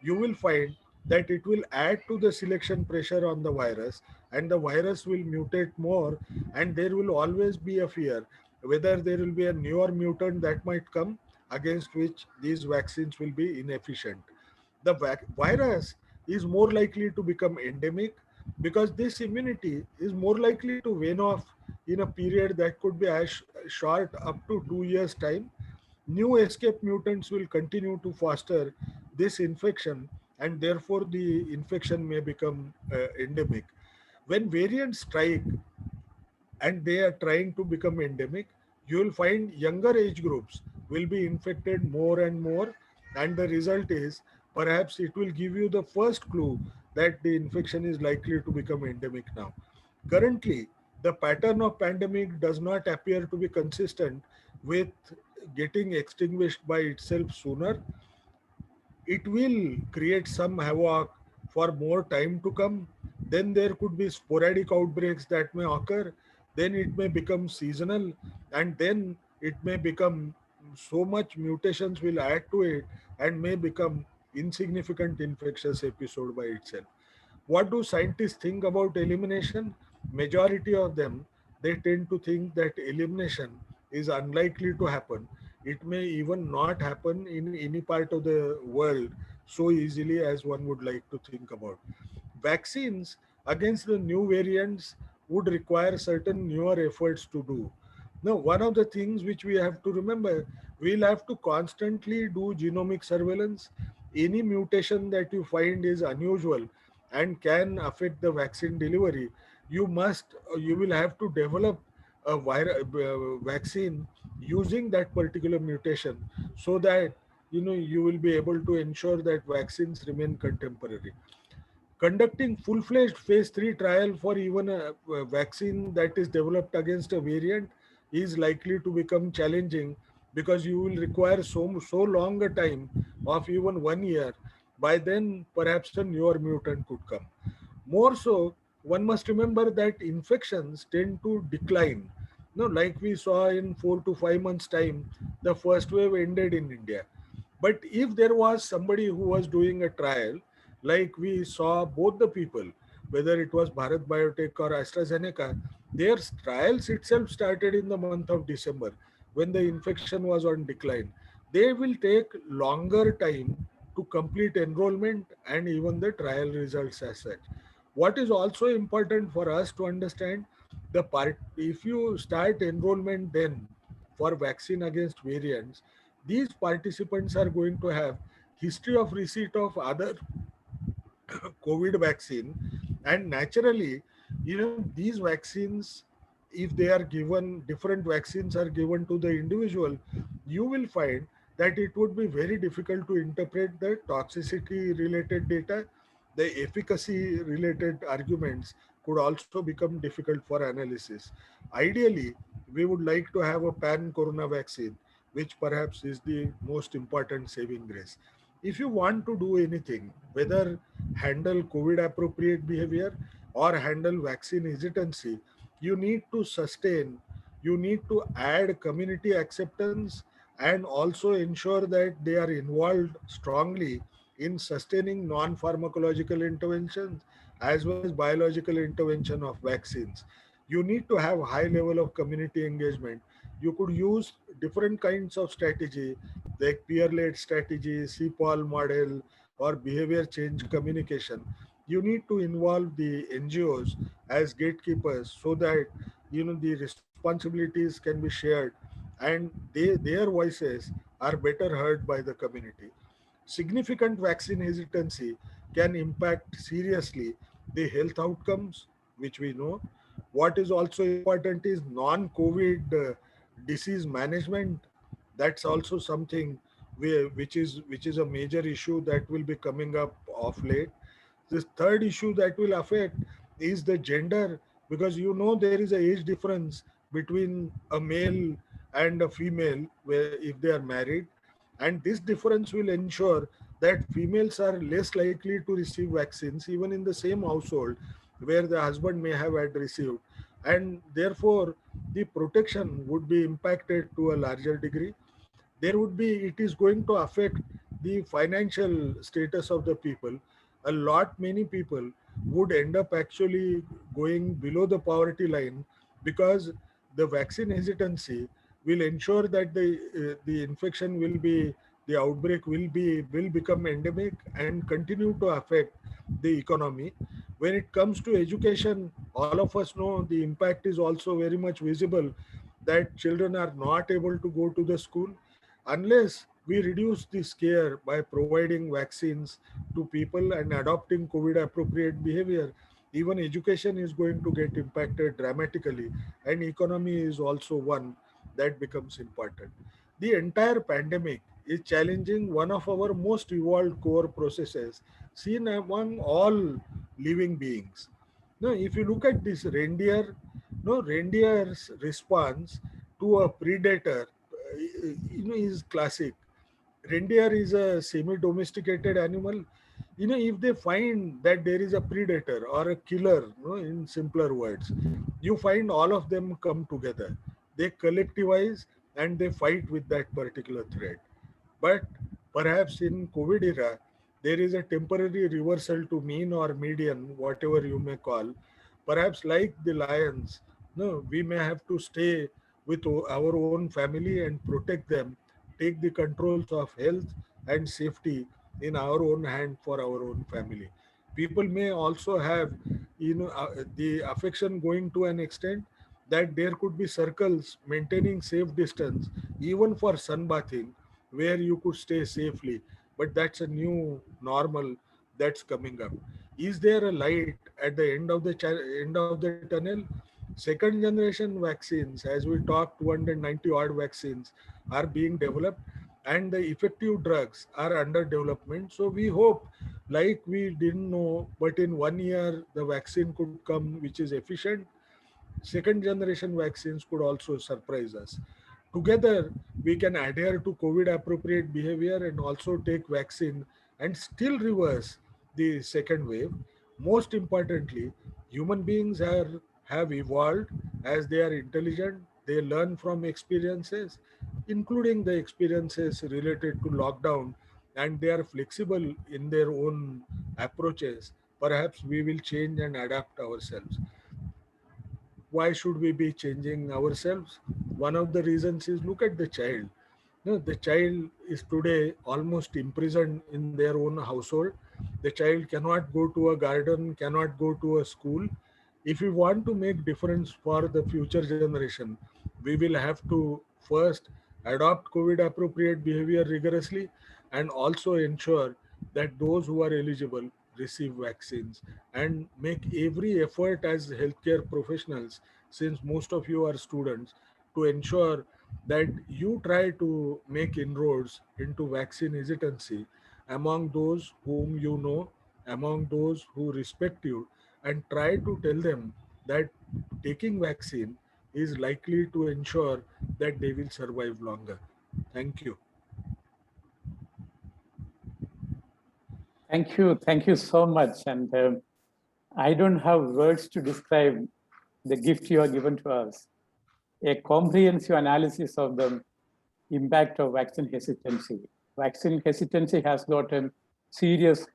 you will find that it will add to the selection pressure on the virus, and the virus will mutate more, and there will always be a fear whether there will be a newer mutant that might come, against which these vaccines will be inefficient. The virus is more likely to become endemic, because this immunity is more likely to wane off in a period that could be as short up to 2 years time. New escape mutants will continue to foster this infection, and therefore the infection may become endemic. When variants strike and they are trying to become endemic, you will find younger age groups will be infected more and more, and the result is, perhaps it will give you the first clue that the infection is likely to become endemic now. Currently, the pattern of pandemic does not appear to be consistent with getting extinguished by itself sooner. It will create some havoc for more time to come. Then there could be sporadic outbreaks that may occur. Then it may become seasonal, and then it may become, so much mutations will add to it and may become insignificant infectious episode by itself. What do scientists think about elimination? Majority of them, they tend to think that elimination is unlikely to happen. It may even not happen in any part of the world so easily as one would like to think about. Vaccines against the new variants would require certain newer efforts to do. Now, one of the things which we have to remember, we'll have to constantly do genomic surveillance. Any mutation that you find is unusual and can affect the vaccine delivery, you will have to develop a vaccine using that particular mutation, so that you will be able to ensure that vaccines remain contemporary. Conducting full-fledged phase 3 trial for even a vaccine that is developed against a variant is likely to become challenging, because you will require so long a time of even 1 year. By then, perhaps a newer mutant could come. More so, one must remember that infections tend to decline. Like we saw in 4 to 5 months' time, the first wave ended in India. But if there was somebody who was doing a trial, like we saw both the people, whether it was Bharat Biotech or AstraZeneca, their trials itself started in the month of December when the infection was on decline. They will take longer time to complete enrollment and even the trial results as such. What is also important for us to understand, if you start enrollment then for vaccine against variants, these participants are going to have history of receipt of other COVID vaccine, and naturally, these vaccines, if they are given, different vaccines are given to the individual, you will find that it would be very difficult to interpret the toxicity related data. The efficacy related arguments could also become difficult for analysis. Ideally, we would like to have a pan corona vaccine, which perhaps is the most important saving grace. If you want to do anything, whether handle COVID appropriate behavior or handle vaccine hesitancy, you need to sustain, you need to add community acceptance and also ensure that they are involved strongly in sustaining non pharmacological interventions as well as biological intervention of vaccines. You need to have high level of community engagement. You could use different kinds of strategy like peer-led strategy, CPOL model, or behavior change communication. You need to involve the NGOs as gatekeepers so that the responsibilities can be shared and their voices are better heard by the community. Significant vaccine hesitancy can impact seriously the health outcomes, which we know. What is also important is non-COVID disease management. That's also something which is a major issue that will be coming up of late. This third issue that will affect is the gender, because there is a age difference between a male and a female where if they are married, and this difference will ensure that females are less likely to receive vaccines even in the same household where the husband may have had received, and therefore the protection would be impacted to a larger degree. There would be It is going to affect the financial status of the people. A lot many people would end up actually going below the poverty line, because the vaccine hesitancy will ensure that the infection will be the outbreak will become endemic and continue to affect the economy. When it comes to education, all of us know the impact is also very much visible, that children are not able to go to the school unless we reduce the scare by providing vaccines to people and adopting COVID appropriate behavior. Even education is going to get impacted dramatically, and economy is also one that becomes important. The entire pandemic is challenging one of our most evolved core processes seen among all living beings. Now, if you look at this reindeer, no reindeer's response to a predator, is classic. Reindeer is a semi-domesticated animal. If they find that there is a predator or a killer, in simpler words, you find all of them come together. They collectivize and they fight with that particular threat. But perhaps in COVID era, there is a temporary reversal to mean or median, whatever you may call. Perhaps like the lions, no, we may have to stay with our own family and protect them, take the controls of health and safety in our own hand for our own family. People may also have, the affection going to an extent that there could be circles maintaining safe distance, even for sunbathing, where you could stay safely. But that's a new normal that's coming up. Is there a light at the end of the tunnel? Second generation vaccines, as we talked, 290 odd vaccines are being developed, and the effective drugs are under development. So we hope, like we didn't know, but in 1 year the vaccine could come which is efficient. Second generation vaccines could also surprise us. Together, we can adhere to COVID appropriate behavior and also take vaccine and still reverse the second wave. Most importantly, human beings have evolved as they are intelligent. They learn from experiences, including the experiences related to lockdown, and they are flexible in their own approaches. Perhaps we will change and adapt ourselves. Why should we be changing ourselves? One of the reasons is, look at the child. No, the child is today almost imprisoned in their own household. The child cannot go to a garden, cannot go to a school. If we want to make difference for the future generation, we will have to first adopt COVID appropriate behavior rigorously, and also ensure that those who are eligible receive vaccines, and make every effort as healthcare professionals, since most of you are students, to ensure that you try to make inroads into vaccine hesitancy among those whom you know, among those who respect you, and try to tell them that taking vaccine is likely to ensure that they will survive longer. Thank you. Thank you so much. And I don't have words to describe the gift you have given to us. A comprehensive analysis of the impact of vaccine hesitancy. Vaccine hesitancy has got a serious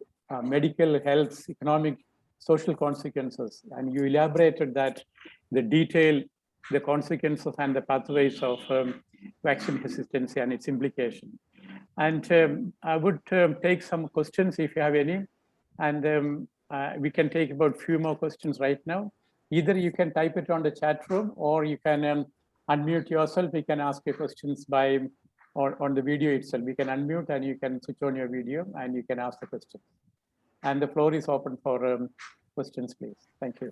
medical, health, economic, social consequences. And you elaborated that, the detail, the consequences and the pathways of vaccine hesitancy and its implication. And I would take some questions if you have any. And we can take about few more questions right now. Either you can type it on the chat room, or you can unmute yourself. We can ask you questions by or on the video itself. We can unmute and you can switch on your video and you can ask the question. And the floor is open for questions, please. Thank you.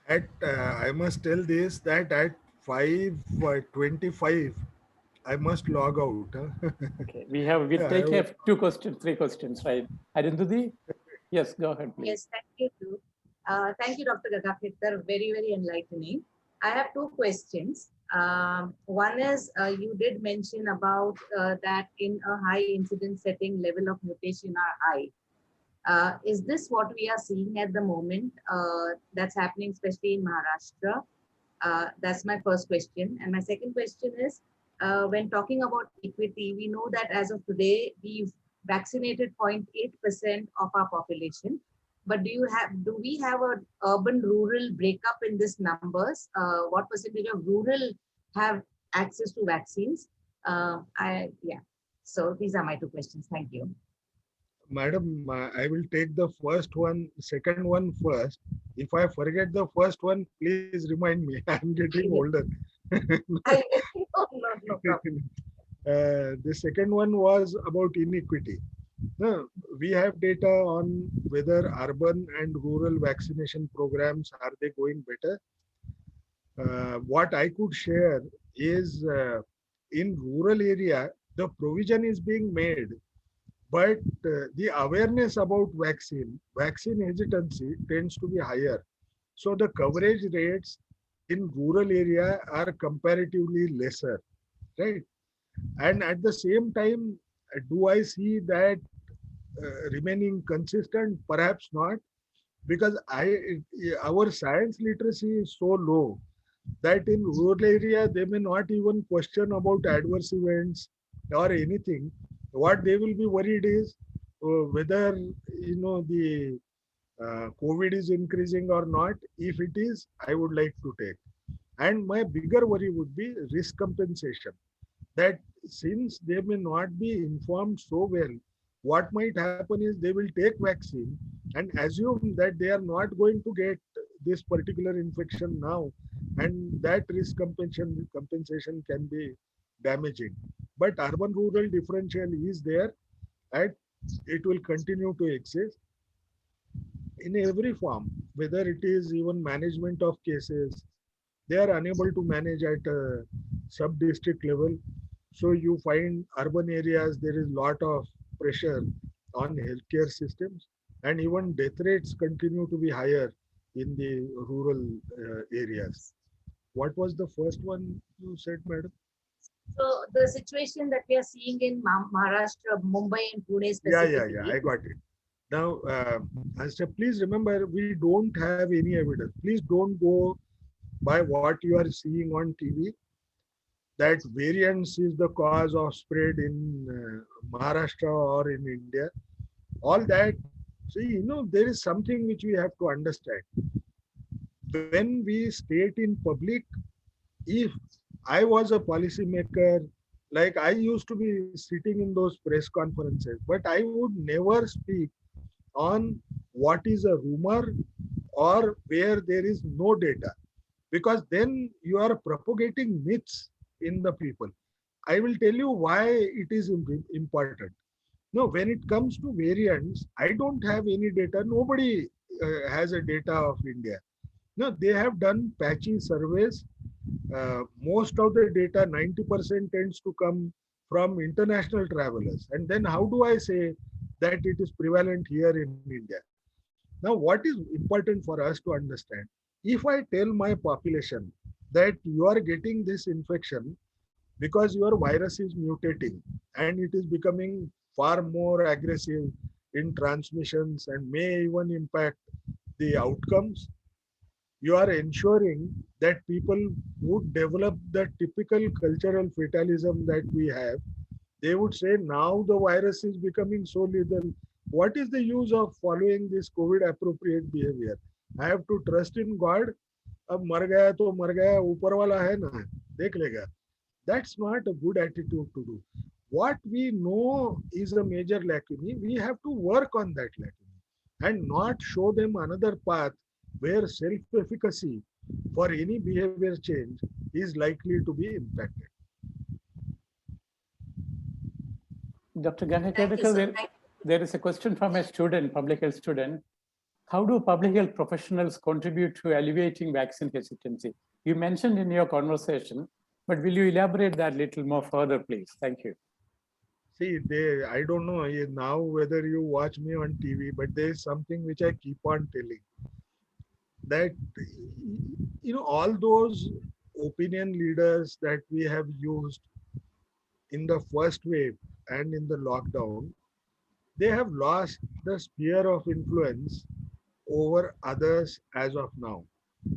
I must tell this that at 5:25, I must log out. Okay, we'll take two questions, three questions, right? Arindhati? Yes, go ahead, please. Yes, thank you too. Thank you, Dr. Gagapithar. Very, very enlightening. I have two questions. One is you did mention about that in a high incidence setting, level of mutation are high. Is this what we are seeing at the moment? That's happening, especially in Maharashtra. That's my first question. And my second question is, when talking about equity, we know that as of today, we've vaccinated 0.8% of our population. But do we have an urban-rural breakup in these numbers? What percentage of rural have access to vaccines? So these are my two questions. Thank you. Madam, I will take the second one first. If I forget the first one, please remind me. I'm getting older. No problem. The second one was about inequity. No, we have data on whether urban and rural vaccination programs, are they going better? What I could share is in rural area, the provision is being made, but the awareness about vaccine hesitancy tends to be higher. So the coverage rates in rural area are comparatively lesser, right? And at the same time, do I see that remaining consistent? Perhaps not, because our science literacy is so low that in rural area they may not even question about adverse events or anything. What they will be worried is whether the COVID is increasing or not. If it is, I would like to take. And my bigger worry would be risk compensation. That since they may not be informed so well, what might happen is they will take vaccine and assume that they are not going to get this particular infection now, and that risk compensation can be damaging. But urban-rural differential is there, and it will continue to exist in every form, whether it is even management of cases. They are unable to manage at a sub-district level. So you find urban areas, there is a lot of pressure on healthcare systems, and even death rates continue to be higher in the rural areas. What was the first one you said, madam? So the situation that we are seeing in Maharashtra, Mumbai and Pune specifically. Yeah, I got it. Now, please remember, we don't have any evidence. Please don't go by what you are seeing on TV, that variance is the cause of spread in Maharashtra or in India. All that, see, there is something which we have to understand. When we state in public, if I was a policymaker, like I used to be sitting in those press conferences, but I would never speak on what is a rumor or where there is no data, because then you are propagating myths in the people. I will tell you why it is important. No, when it comes to variants, I don't have any data. Nobody has a data of India. No, they have done patchy surveys. Most of the data, 90% tends to come from international travelers. And then how do I say that it is prevalent here in India? Now, what is important for us to understand? If I tell my population that you are getting this infection, because your virus is mutating and it is becoming far more aggressive in transmissions and may even impact the outcomes. You are ensuring that people would develop the typical cultural fatalism that we have. They would say, now the virus is becoming so lethal. What is the use of following this COVID appropriate behavior? I have to trust in God. अब मर गया तो मर गया, ऊपर वाला है ना, देख लेगा. That's not a good attitude to do. What we know is a major lacunae. We have to work on that lacunae and not show them another path where self-efficacy for any behavior change is likely to be impacted. Dr. Thank you, Gangakadakar, sir. there is a question from a student, public health student. How do public health professionals contribute to alleviating vaccine hesitancy? You mentioned in your conversation, but will you elaborate that a little more further, please? Thank you. See, I don't know now whether you watch me on TV, but there is something which I keep on telling. That, all those opinion leaders that we have used in the first wave and in the lockdown, they have lost the sphere of influence over others as of now.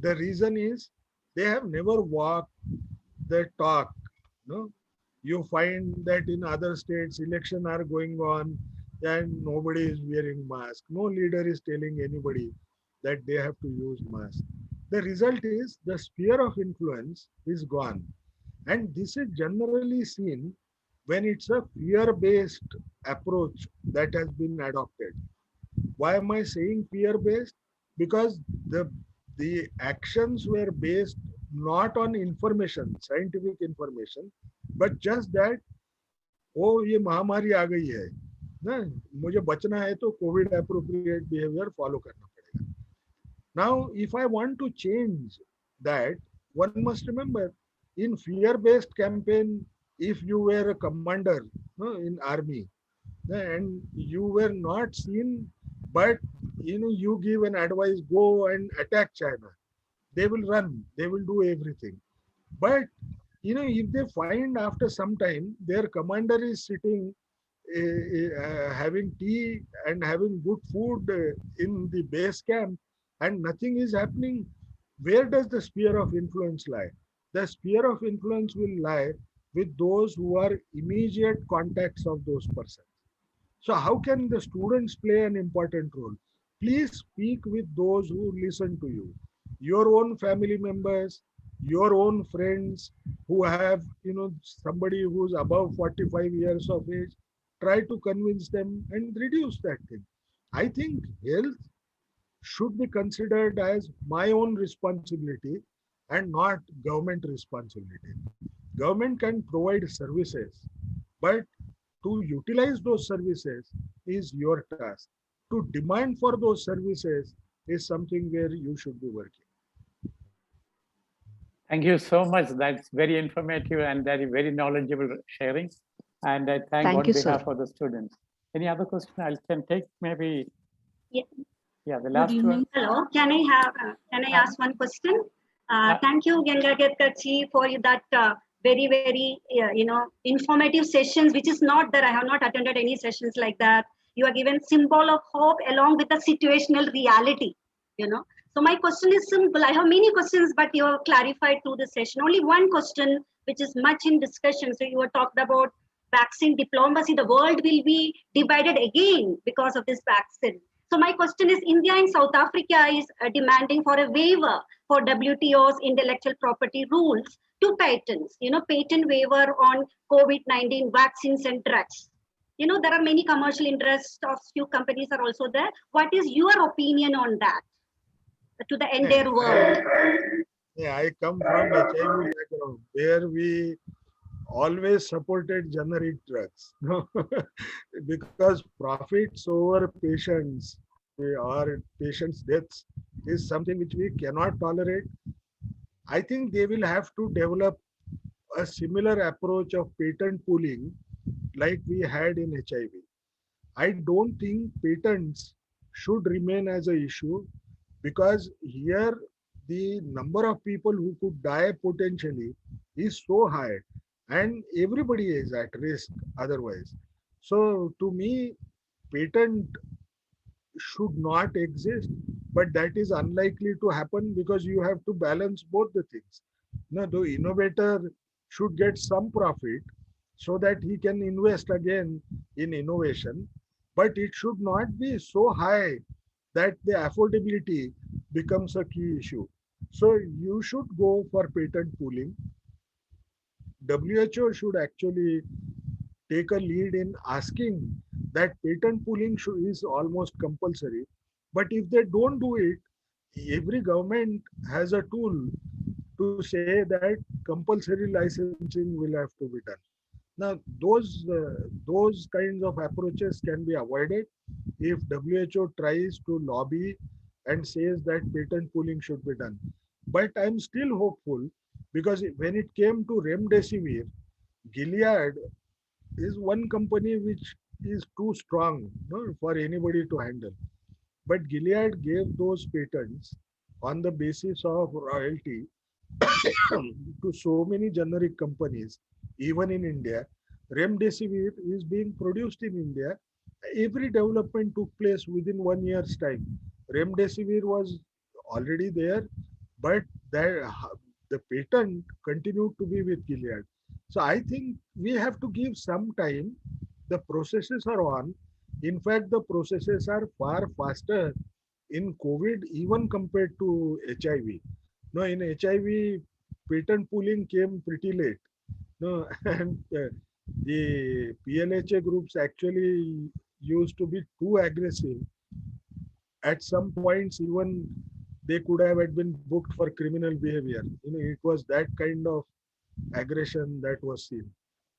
The reason is they have never walked the talk. No, you find that in other states, elections are going on and nobody is wearing mask. No leader is telling anybody that they have to use mask. The result is the sphere of influence is gone. And this is generally seen when it's a fear-based approach that has been adopted. Why am I saying fear-based? Because the actions were based not on information, scientific information, but just that, oh, ये महामारी आ गई है ना, मुझे बचना है तो Covid appropriate behavior follow करना पड़ेगा. Now, if I want to change that, one must remember, in fear-based campaign, if you were a commander, no, in army, and you were not seen, but you give an advice, go and attack China, they will run, they will do everything. But if they find after some time their commander is sitting having tea and having good food in the base camp and nothing is happening, where does the sphere of influence lie? The sphere of influence will lie with those who are immediate contacts of those persons. So how can the students play an important role? Please speak with those who listen to you, your own family members, your own friends who have, somebody who's above 45 years of age. Try to convince them and reduce that thing. I think health should be considered as my own responsibility and not government responsibility. Government can provide services, but to utilize those services is your task. To demand for those services is something where you should be working. Thank you so much. That's very informative and very knowledgeable sharing. And I thank on you, sir. behalf of the students. Any other question I can take? Maybe. Yeah. Yeah, the Good last evening. one. Hello. Can I ask one question? Thank you, Gangakadakar ji, for that very informative sessions, which is not that I have not attended any sessions like that. You are given symbol of hope along with the situational reality. So my question is simple. I have many questions, but you have clarified through the session. Only one question, which is much in discussion. So you have talked about vaccine diplomacy. The world will be divided again because of this vaccine. So my question is, India and South Africa is demanding for a waiver for WTO's intellectual property rules to patents, patent waiver on COVID-19 vaccines and drugs. There are many commercial interests of few companies are also there. What is your opinion on that to the entire world? Yeah, I come from HIV background where we always supported generic drugs because profits over patients or patients' deaths is something which we cannot tolerate. I think they will have to develop a similar approach of patent pooling like we had in HIV. I don't think patents should remain as an issue because here the number of people who could die potentially is so high. and everybody is at risk otherwise. So to me, patent should not exist, but that is unlikely to happen because you have to balance both the things. Now, the innovator should get some profit so that he can invest again in innovation, but it should not be so high that the affordability becomes a key issue. So you should go for patent pooling. WHO should actually take a lead in asking that patent pooling is almost compulsory. But if they don't do it, every government has a tool to say that compulsory licensing will have to be done. Now, those kinds of approaches can be avoided if WHO tries to lobby and says that patent pooling should be done. But I'm still hopeful because when it came to remdesivir, Gilead is one company which is too strong, no, for anybody to handle. But Gilead gave those patents on the basis of royalty to so many generic companies, even in India. Remdesivir is being produced in India. Every development took place within 1 year's time. Remdesivir was already there, but the patent continued to be with Gilead. So I think we have to give some time. The processes are on. In fact, the processes are far faster in COVID even compared to HIV. No, in HIV, patent pooling came pretty late. No, and the PLHA groups actually used to be too aggressive. At some points, even they could have had been booked for criminal behavior. It was that kind of aggression that was seen.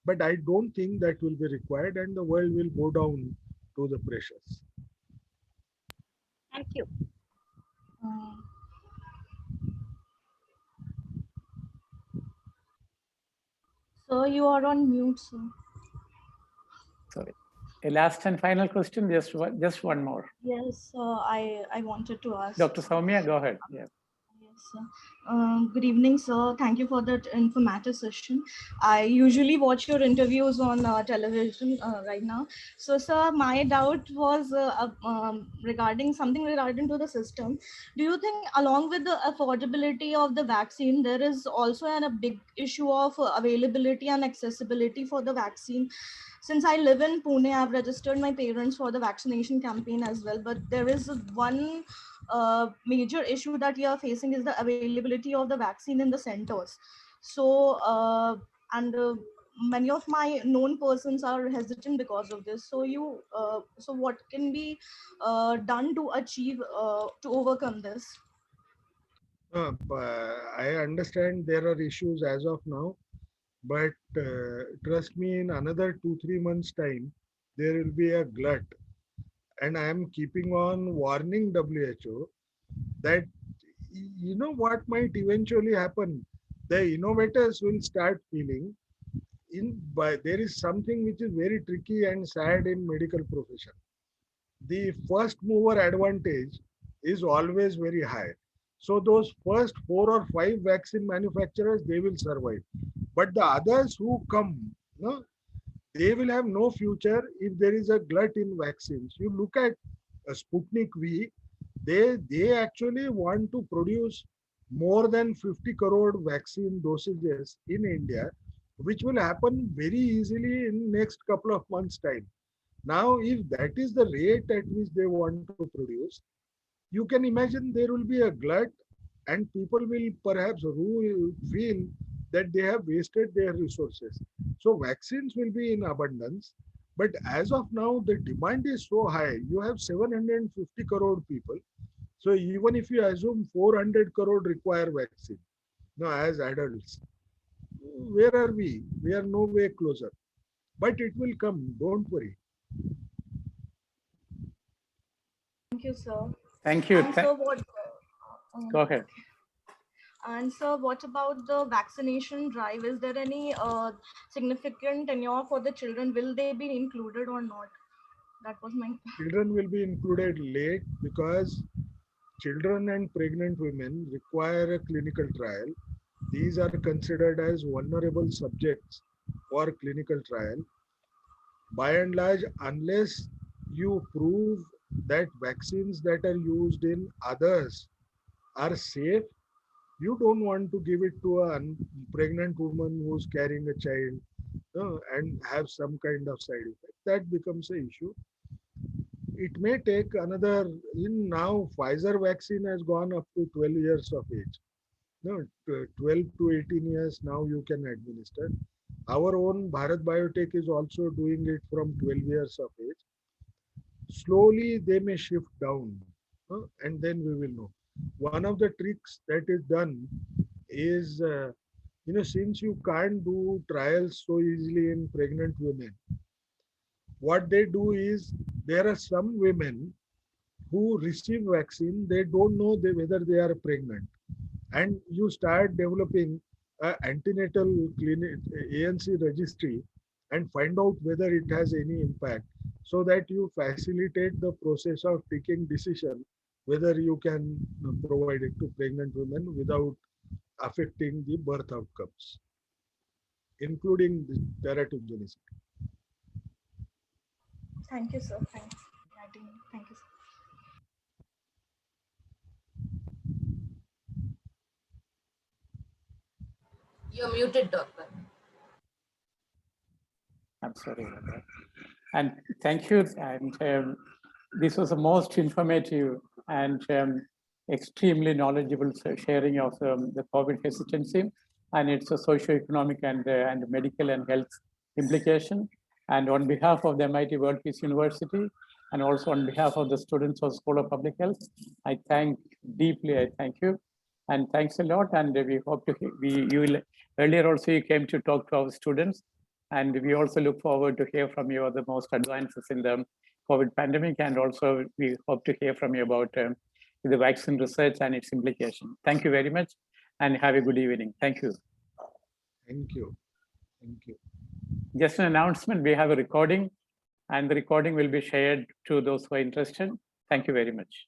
But I don't think that will be required, and the world will go down to the pressures. Thank you. Uh, Sir, you are on mute, sir. Sorry. A last and final question, just one more. Yes, I wanted to ask. Dr. Soumya, go ahead. Yeah. Yes, sir. Good evening, sir. Thank you for that informative session. I usually watch your interviews on television right now. So, sir, my doubt was regarding something regarding to the system. Do you think, along with the affordability of the vaccine, there is also a big issue of availability and accessibility for the vaccine? Since I live in Pune, I've registered my parents for the vaccination campaign as well. But there is one major issue that we are facing is the availability of the vaccine in the centers. So, and many of my known persons are hesitant because of this. So, so what can be done to achieve to overcome this? I understand there are issues as of now, but trust me, in another 2-3 months' time, there will be a glut. And I am keeping on warning WHO that what might eventually happen. The innovators will start feeling but there is something which is very tricky and sad in medical profession. The first mover advantage is always very high. So those first 4 or 5 vaccine manufacturers, they will survive. But the others who come, no, they will have no future if there is a glut in vaccines. You look at Sputnik V, they actually want to produce more than 50 crore vaccine dosages in India, which will happen very easily in next couple of months' time. Now, if that is the rate at which they want to produce, you can imagine there will be a glut and people will perhaps feel that they have wasted their resources. So vaccines will be in abundance. But as of now, the demand is so high. You have 750 crore people. So even if you assume 400 crore require vaccine, now as adults, where are we? We are no way closer. But it will come. Don't worry. Thank you, sir. Thank you. And so what? Go ahead. And so what about the vaccination drive? Is there any significant tenure for the children? Will they be included or not? That was my... Children will be included late because children and pregnant women require a clinical trial. These are considered as vulnerable subjects for clinical trial. By and large, unless you prove that vaccines that are used in others are safe, you don't want to give it to a pregnant woman who's carrying a child and have some kind of side effect. That becomes an issue. It may take another, in now Pfizer vaccine has gone up to 12 years of age. No, 12 to 18 years now you can administer. Our own Bharat Biotech is also doing it from 12 years of age. Slowly they may shift down and then we will know. One of the tricks that is done is, since you can't do trials so easily in pregnant women, what they do is there are some women who receive vaccine, they don't know whether they are pregnant. And you start developing an antenatal clinic, ANC registry, and find out whether it has any impact, so that you facilitate the process of taking decision whether you can provide it to pregnant women without affecting the birth outcomes, including the teratogenicity. Thank you, sir. Thanks. Thank you, sir. You're muted, doctor. I'm sorry about that. And thank you. And this was the most informative and extremely knowledgeable sharing of the COVID hesitancy and its a socio-economic and medical and health implication. And on behalf of the MIT World Peace University, and also on behalf of the students of School of Public Health, I thank you. And thanks a lot. And we hope to, earlier also you came to talk to our students. And we also look forward to hear from you the most advances in the COVID pandemic. And also we hope to hear from you about the vaccine research and its implication. Thank you very much and have a good evening. Thank you. Thank you. Thank you. Just an announcement, we have a recording and the recording will be shared to those who are interested. Thank you very much.